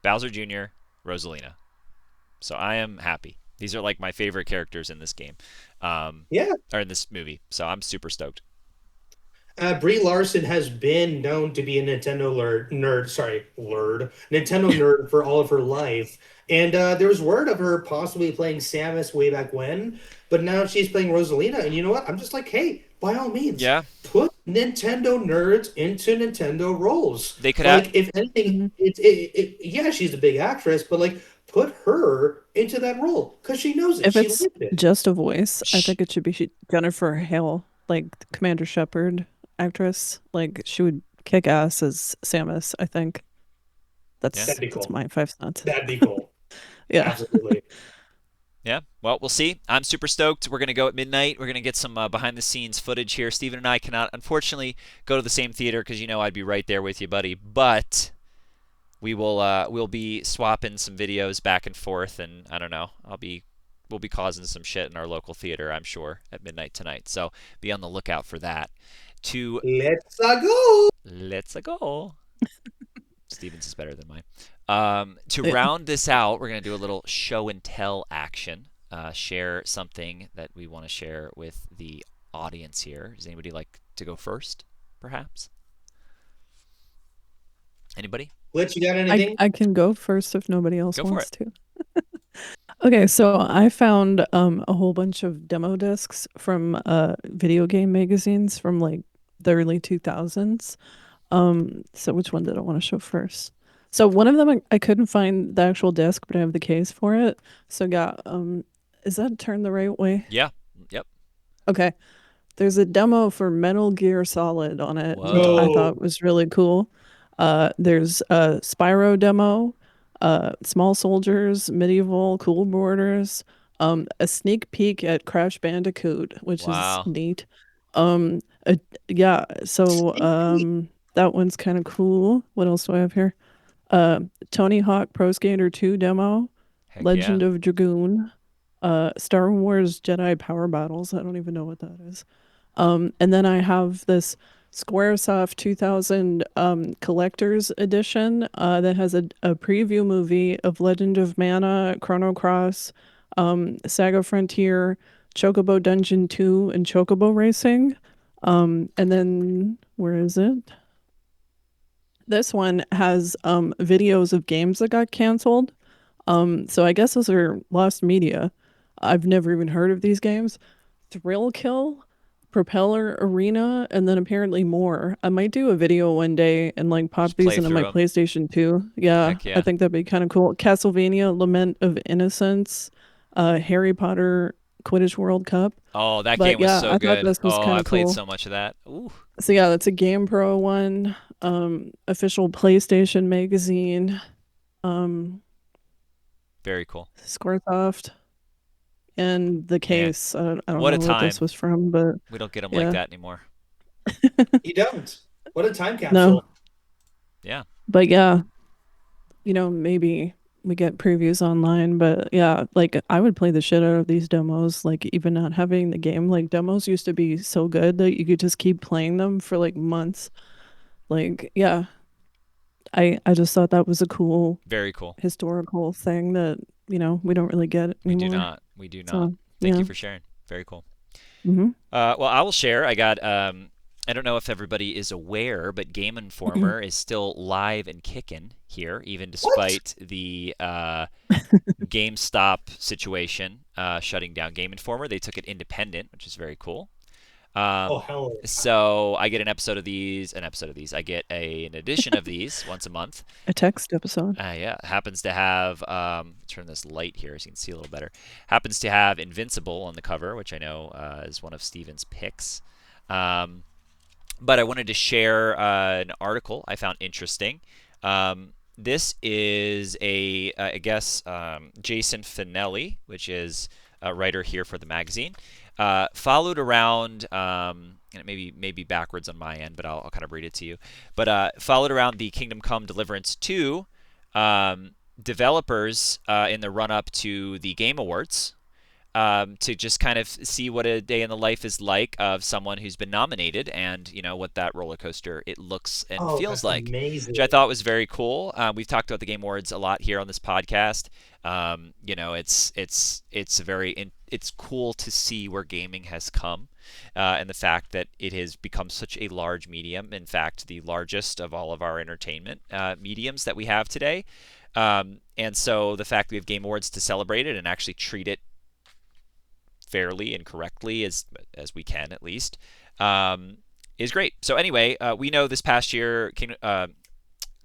Bowser Jr., Rosalina. So I am happy. These are like my favorite characters in this game, yeah, or in this movie. So I'm super stoked. Brie Larson has been known to be a Nintendo nerd for all of her life. And there was word of her possibly playing Samus way back when, but now she's playing Rosalina. And you know what? I'm just like, hey, by all means, Yeah, put Nintendo nerds into Nintendo roles. they could have. Like, if anything, Hmm. yeah, she's a big actress, but like, put her into that role because she knows it. If She it's lived it. just a voice, I Shh. think it should be Jennifer Hale, like the Commander Shepard actress. Like she would kick ass as Samus. I think Yeah, That'd be that's cool. my 5 cents. That'd be cool. Yeah. Absolutely. yeah. Well, we'll see. I'm super stoked. We're gonna go at midnight. We're gonna get some behind the scenes footage here. Steven and I cannot, unfortunately, go to the same theater because I'd be right there with you, buddy. But we'll be swapping some videos back and forth, and I don't know. We'll be causing some shit in our local theater, I'm sure, at midnight tonight. So be on the lookout for that. To Let's go. let's go. Stevens is better than mine. To Yeah. round this out, we're gonna do a little show and tell action. Share something that we want to share with the audience here. Does anybody like to go first, perhaps? Anybody? Glitch, you got I anything? I can go first if nobody else Go for it. wants to. Okay, so I found a whole bunch of demo discs from video game magazines from like the early 2000s. So which one did I want to show first? So one of them I couldn't find the actual disc, but I have the case for it. So yeah, is that turned the right way? Yeah. Yep. Okay. There's a demo for Metal Gear Solid on it, which I Whoa. thought No. was really cool. There's a Spyro demo, Small Soldiers, Medieval, Cool Borders, a sneak peek at Crash Bandicoot, which is Wow. neat. Um, uh, yeah, so Sneak peek. that one's kind of cool. What else do I have here? Uh, Tony Hawk Pro Skater 2 demo, Heck yeah. Legend of Dragoon, Star Wars Jedi Power Battles. I don't even know what that is. And then I have this Squaresoft 2000 collector's edition that has a preview movie of Legend of Mana, Chrono Cross, Saga Frontier, Chocobo Dungeon 2, and Chocobo Racing. And then where is it? This one has videos of games that got canceled. So I guess those are lost media. I've never even heard of these games. Thrill Kill, Propeller Arena, and then apparently more. I might do a video one day and like pop Just these play into through my them. PlayStation 2. Yeah, Heck I yeah. think that'd be kind of cool. Castlevania Lament of Innocence, Harry Potter Quidditch World Cup. Oh, that game But was yeah, so I thought good. this was Oh, kind I of played cool. so much of that. Ooh, So yeah, that's a Game Pro one, official PlayStation magazine, um, very cool. Squaresoft, and the Man, case. I don't what a know what this time. was from, but We don't get them like yeah. that anymore. You don't. What a time No, capsule. Yeah, but yeah, maybe we get previews online, but yeah, like I would play the shit out of these demos, like even not having the game. Like demos used to be so good that you could just keep playing them for like months. Like, yeah, I just thought that was a cool very cool. historical thing that, we don't really get We do anymore. not. We do not. So, Thank you yeah. for sharing. Very cool. Hmm. Well, I will share. I got I don't know if everybody is aware, but Game Informer is still live and kicking here, even What? despite the GameStop situation shutting down Game Informer. They took it independent, which is very cool. Oh, Um, hell yeah. so I get an episode of these. I get an edition of these once a month. A text episode. Yeah, happens to have turn this light here so you can see a little better. Happens to have Invincible on the cover, which I know is one of Steven's picks. Um, but I wanted to share an article I found interesting. This is I guess, Jason Finelli, which is a writer here for the magazine, followed around, and it may be backwards on my end, but I'll kind of read it to you. But followed around the Kingdom Come Deliverance 2 developers in the run up to the Game Awards, to just kind of see what a day in the life is like of someone who's been nominated, and what that roller coaster it looks and Oh, feels that's like, which amazing. I thought was very cool. We've talked about the Game Awards a lot here on this podcast. It's cool to see where gaming has come, and the fact that it has become such a large medium. In fact, the largest of all of our entertainment mediums that we have today. And so the fact that we have Game Awards to celebrate it and actually treat it fairly and correctly as we can, at least, is great. So anyway, we know this past year,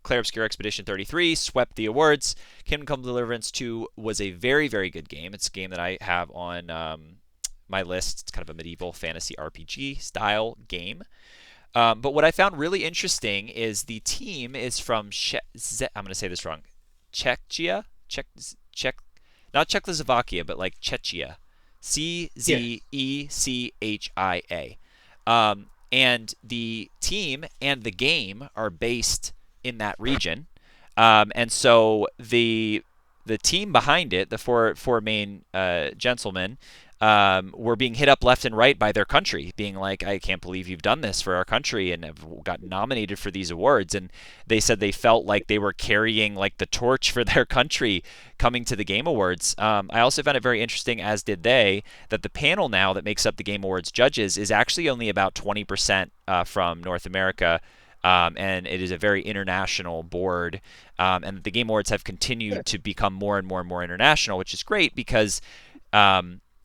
Clair Obscur Expedition 33 swept the awards. Kingdom Come Deliverance 2 was a very, very good game. It's a game that I have on my list. It's kind of a medieval fantasy RPG style game. But what I found really interesting is the team is from I'm going to say this wrong. Czechia, Czech, not Czechoslovakia, but like Czechia, Yeah. Czechia. And the team and the game are based in that region. And so the team behind it, the four main gentlemen, were being hit up left and right by their country, being like, "I can't believe you've done this for our country and have got nominated for these awards." And they said they felt like they were carrying like the torch for their country coming to the Game Awards. I also found it very interesting, as did they, that the panel now that makes up the Game Awards judges is actually only about 20% from North America. And it is a very international board, and the Game Awards have continued to become more and more and more international, which is great because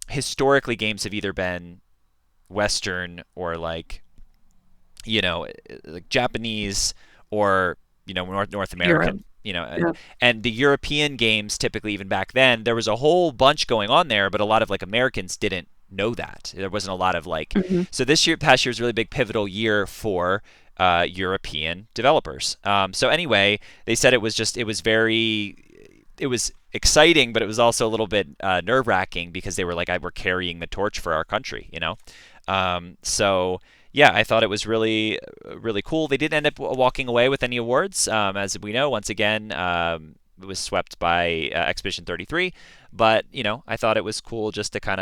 historically games have either been Western or like Japanese, or North Europe. American. Yeah. And the European games, typically, even back then, there was a whole bunch going on there, but a lot of like Americans didn't know that. There wasn't a lot of like. Hmm. So past year was a really big pivotal year for European developers. So anyway, they said it was exciting, but it was also a little bit nerve wracking because they were like, we're carrying the torch for our country. So yeah, I thought it was really, really cool. They didn't end up walking away with any awards, as we know. Once again, it was swept by Expedition 33, but I thought it was cool just to kind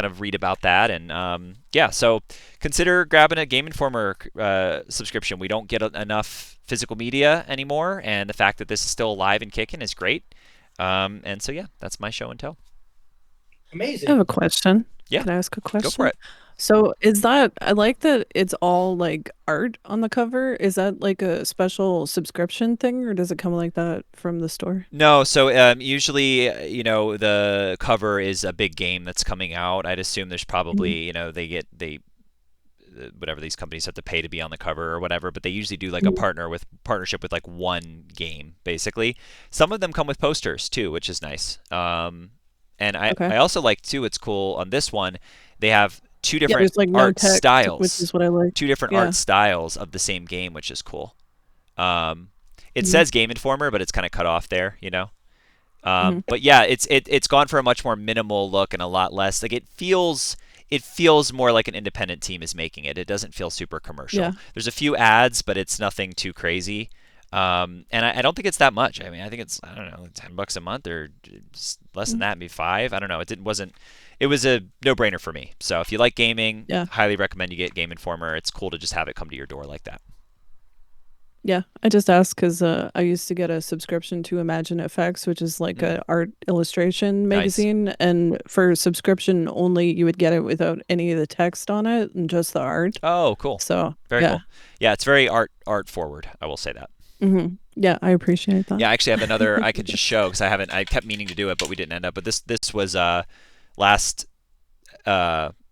of read about that. And yeah, so consider grabbing a Game Informer subscription. We don't get enough physical media anymore, and the fact that this is still alive and kicking is great. And so yeah, that's my show and tell. I have Amazing. a question. Yeah, Can I ask a go for question? it. So is that I like that it's all like art on the cover. Is that like a special subscription thing, or does it come like that from the store? No, so usually, the cover is a big game that's coming out. I'd assume there's Mhm. probably, they whatever these companies have to pay to be on the cover or whatever, but they usually do like a Mhm. partnership with like one game basically. Some of them come with posters too, which is nice. And Okay. I also like too. It's cool on this one. They have Yeah, there's like no text, which is what I like. two different art Yeah. styles of the same game, which is cool. Um, it Hmm. says Game Informer, but it's kind of cut off there. Hmm. But yeah, it's gone for a much more minimal look and a lot less like it feels more like an independent team is making it. It doesn't feel super Yeah. commercial. There's a few ads, but it's nothing too crazy. And I don't think it's that much. I mean, I think it's, I don't know, $10 a month or just less than Mm. that, maybe five. I don't know. It was a no-brainer for me. So if you like gaming, Yeah. highly recommend you get Game Informer. It's cool to just have it come to your door like that. Yeah, I just asked because I used to get a subscription to Imagine FX, which is like Mm, a art illustration nice. magazine, and for subscription only, you would get it without any of the text on it and just the art. Oh, cool. So Very yeah, cool. Yeah, it's very art forward. I will say that. yeah, I appreciate that. Yeah, I actually have another I could just show because I haven't. I kept meaning to do it, but we didn't end up. But this was last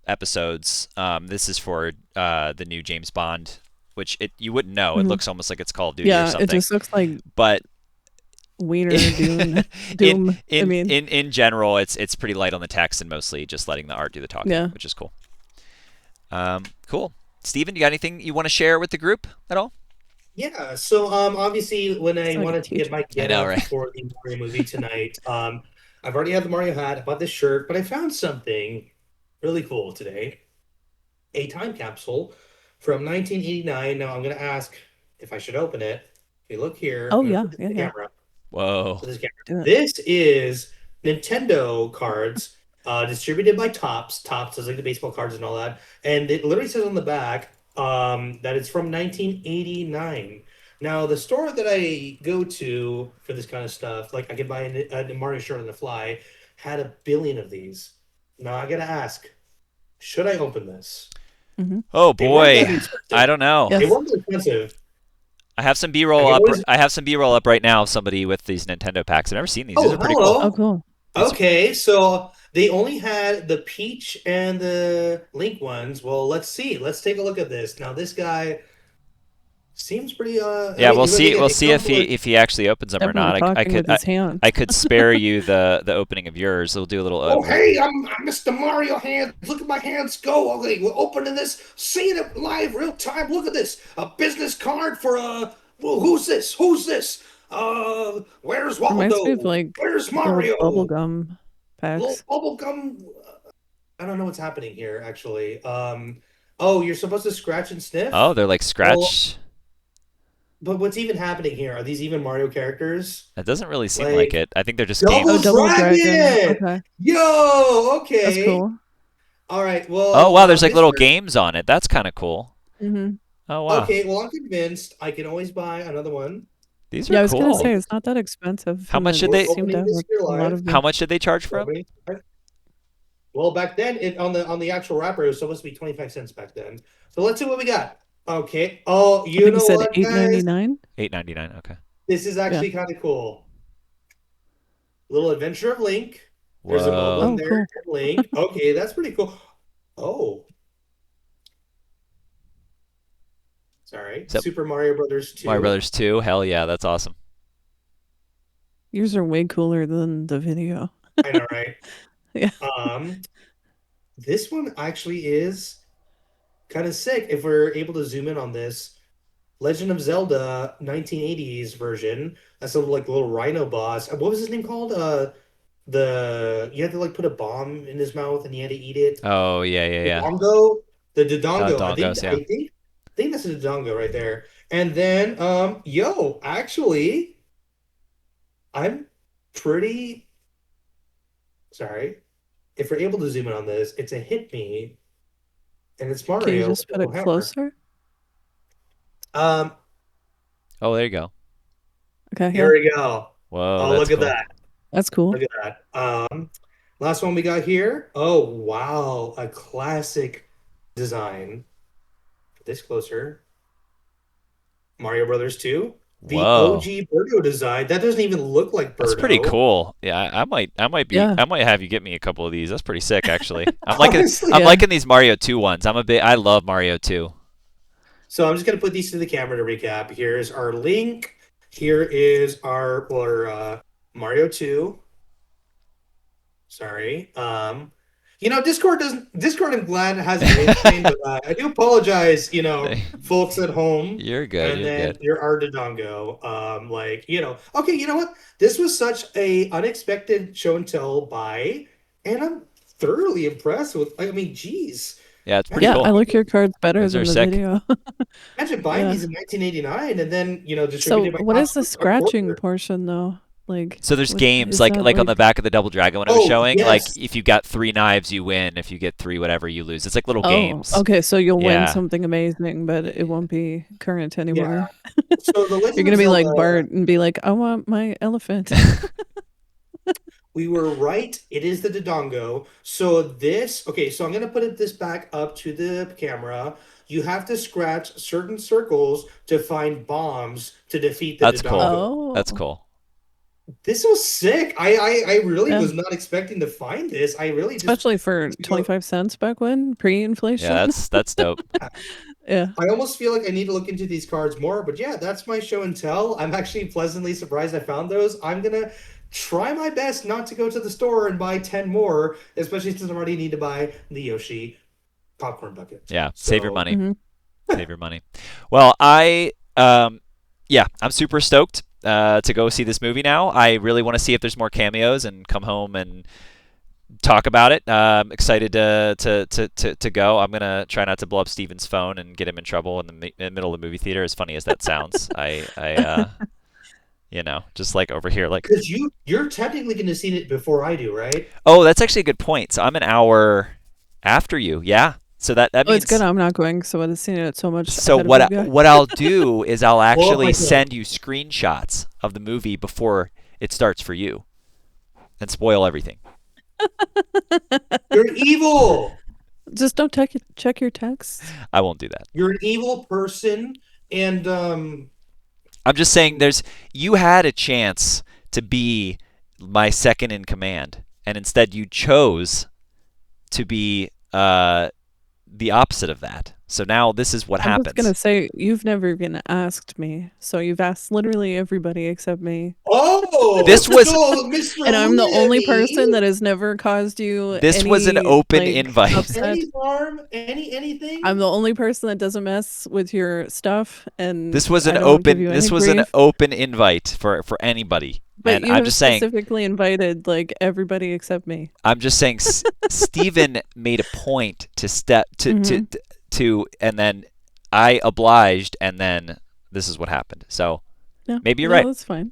episodes. This is for the new James Bond, which you wouldn't know. It hmm looks almost like it's Call of Duty or Yeah, it something. just looks like But Wiener Dune, in Doom. I mean, in general, it's pretty light on the text and mostly just letting the art do the talking, yeah. which is cool. Cool. Steven, you got anything you want to share with the group at all? Yeah, so obviously when I So I could wanted to get teach. my I get know, up right? for the Mario movie tonight, I've already had the Mario hat, I bought this shirt, but I found something really cool today. A time capsule from 1989. Now I'm gonna ask if I should open it. If you look here, Oh I'm gonna yeah, put this yeah, in the yeah. camera. Whoa. Put this camera. Do it. This is Nintendo cards, distributed by Topps. Topps is like the baseball cards and all that. And it literally says on the back that it's from 1989. Now, the store that I go to for this kind of stuff, like I could buy a Mario shirt on the fly, had a billion of these. Now I gotta ask, should I open this? hmm Oh They weren't boy. that I expensive. don't know. They Yes. weren't that expensive. I have some I B-roll can up. always. I have some B-roll up right now of somebody with these Nintendo packs. I've never seen these. These Oh, are pretty cool. Oh, hello. cool. These Okay, so they only had the Peach and the Link ones. Well, let's see. Let's take a look at this. Now, this guy seems pretty. I Yeah, mean, we'll but see. again, We'll it see comes with. if he actually opens them or Definitely not. talking with his hands. I could spare you the opening of yours. We'll do a little. Oh, hey, I'm Mr. Mario Hands. Look at my hands go. Okay, we're opening this, seeing it live, real time. Look at this. A business card for Well, who's this? Who's this? Where's Reminds me of Waldo? like Where's old Mario? bubblegum Little packs. bubblegum. I don't know what's happening here, actually. Oh, you're supposed to scratch and Oh, sniff? they're like Well, scratch. but what's even happening here? Are these even Mario characters? That doesn't really seem like Like, it. I think they're just Oh, Double games. Double Dragon. Dragon! Okay, Yo, that's okay. cool. All right, Oh well, wow, there's like this little shirt. games on it. That's kind of cool. hmm Oh wow, Okay, well, I'm convinced I can always buy another one. these are Yeah, I was gonna Opening say cool. it's not that expensive, How and much then did they we're they? seem to opening have this like here a lot live. of How them. much did they charge for them? Opening. Well, back then, on the actual wrapper, it was supposed to be 25 cents back then. So let's see what we got. Okay. Oh, I you think you know said what, guys? 8.99. $8.99. Okay. This is Yeah. actually kind of cool. Little Adventure of Link. There's a mobile in Whoa. Oh, there. cool. Link. Okay, that's pretty cool. Oh, sorry. Is that Super Mario Brothers Mario 2. Brothers 2? Hell yeah, that's awesome. Yours are way cooler than the video. I know, right? Yeah. Um, this one actually is kind of sick. If we're able to zoom in on this, Legend of Zelda 1980s version. That's a like little rhino boss. What was his name called? The you had to like put a bomb in his mouth and he had to eat it. Oh yeah, yeah, yeah. Dodongo, the Dodongo. Dongos, yeah. I think that's a Dodongo right there. And then yo, actually, I'm pretty sorry. If we're able to zoom in on this, it's a hit me and it's Can you Mario with just a put little it hammer. closer? Um, Oh, there you go. Okay, here yeah. we go. Whoa, Oh, that's look at cool. that. That's cool. Look at that. Last one we got here. Oh, wow. A classic design. Put this closer. Mario Brothers 2. The Whoa. OG Birdo design. That doesn't even look like That's pretty Birdo. cool. Yeah, Yeah. I might have you get me a couple of these. That's pretty sick, actually. Honestly. I'm Yeah. liking these Mario 2 ones. I love Mario 2. So I'm just going to put these to the camera to recap. Here's our Link. Here is our Mario 2. Sorry. Discord I'm glad hasn't anything, but I do apologize, folks at home. You're good. And You're then good. there are Dodongo. Okay, you know what? This was such a unexpected show and tell buy, and I'm thoroughly impressed with. I mean, geez, Yeah, it's pretty Yeah, imagine I cool. like your cards better Those are than the sick. video. imagine buying Yeah. these in 1989 and then So distributed by what is Topps the for a scratching quarter. portion though? Like, So there's what games is that like on the like? back of the Double Dragon one I was Oh, showing. Like yes. if you got 3 knives, you win. If you get 3 whatever, you lose. It's like little Oh, games. okay. So you'll win Yeah. something amazing, but it won't be current Yeah. anymore. So the You're Legend of gonna be like Zelda, Bart and be like, "I want my elephant." we were right. It is the Dodongo. So this, okay, so I'm gonna put this back up to the camera. You have to scratch certain circles to find bombs to defeat the That's cool. Dodongo. That's Oh, cool. This was sick. I really yeah. was not expecting to find this. I really just, Especially for you know, 25 cents back when, Yeah, pre-inflation. that's dope. Yeah. I almost feel like I need to look into these cards more, but yeah, that's my show and tell. I'm actually pleasantly surprised I found those. I'm gonna try my best not to go to the store and buy 10 more, especially since I already need to buy the Yoshi popcorn bucket. Yeah, save your So, money. Hmm. Save your money. Well, yeah, I'm super stoked to go see this movie now. I really want to see if there's more cameos and come home and talk about it. Excited to go. I'm gonna try not to blow up Steven's phone and get him in trouble in the middle of the movie theater. As funny as that sounds, just like over here, like, because you're technically going to see it before I do, right? oh, that's actually a good point. So I'm an hour after you. Yeah. So that Oh, it's good. means. I'm not going, so I've seen it so much So ahead of you guys. what I'll do is I'll Blow up my actually phone. send you screenshots of the movie before it starts for you and spoil everything. You're evil. Just don't check your texts. I won't do that. You're an evil person, and I'm just saying you had a chance to be my second in command, and instead you chose to be the opposite of that. So now this is what I'm just gonna happens. say you've never even asked me, so you've asked literally everybody except me, This oh, was so Mr. and I'm the only person Lemmy, that has never caused you this was an any open like invite. upset. any harm, anything? I'm the only person that doesn't mess with your stuff, and This was I an don't give open you this any was an grief. open invite for anybody. But And you I'm have just saying specifically invited like everybody except me. Steven made a point to step Hmm. to and then I obliged and then this is what happened. So Yeah, maybe you're no, right. that's fine.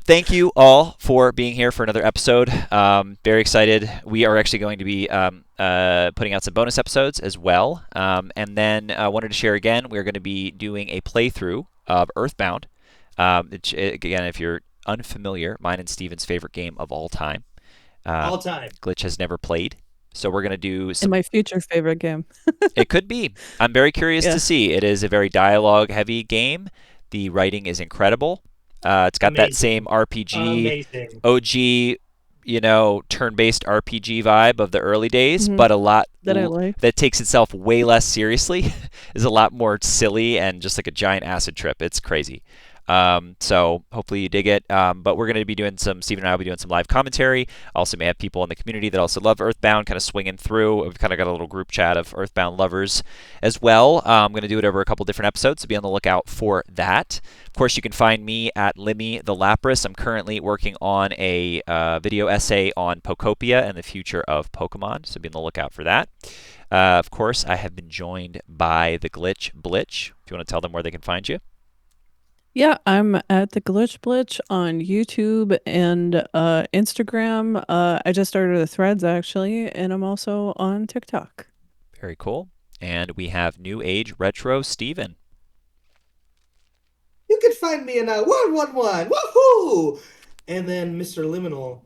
Thank you all for being here for another episode. Very excited. We are actually going to be putting out some bonus episodes as well. And then I wanted to share again, we're going to be doing a playthrough of Earthbound. Again, if you're unfamiliar, mine and Steven's favorite game of all time. All time. Glitch has never played. So we're going to do In some. my future favorite game. It could be. I'm very curious Yeah. to see. It is a very dialogue heavy game. The writing is incredible. It's got that Amazing. same RPG, Amazing. OG, turn-based RPG vibe of the early days, Mhm. but a lot That I like. that takes itself way less seriously. Is a lot more silly and just like a giant acid trip. It's crazy. So hopefully you dig it. But we're going to be doing Steven and I will be doing some live commentary. Also may have people in the community that also love Earthbound kind of swinging through. We've kind of got a little group chat of Earthbound lovers as well. I'm going to do it over a couple different episodes, so be on the lookout for that. Of course, you can find me at Limmy the Lapras. I'm currently working on a video essay on Pokopia and the future of Pokemon, so be on the lookout for that. Of course, I have been joined by the Glitch Blitch. If you want to tell them where they can find you. Yeah, I'm at the Glitch Blitch on YouTube and Instagram. I just started the threads actually, and I'm also on TikTok. Very cool. And we have New Age Retro Steven. You can find me in 111. Woohoo! And then Mr. Liminal,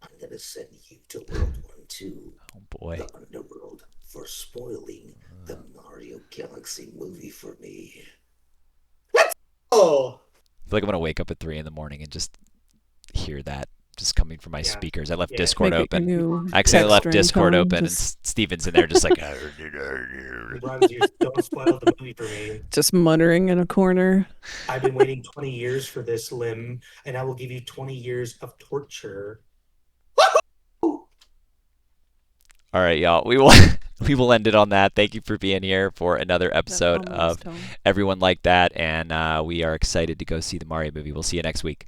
I'm gonna send you to World 1-2, Oh boy. the underworld, for spoiling the Mario Galaxy movie for me. Let's go! I feel like I'm gonna wake up at 3 in the morning and just hear that just coming from my Yeah. speakers. I left Yeah. Discord Make it open. your new I accidentally text left Discord ringtone, open, and just Steven's in there just like. Runs, you don't spoil the movie for me. just muttering in a corner. I've been waiting 20 years for this, Lim, and I will give you 20 years of torture. Woohoo! All right, y'all. We will end it on that. Thank you for being here for another That episode ominous of tone. Everyone Like That, and we are excited to go see the Mario movie. We'll see you next week.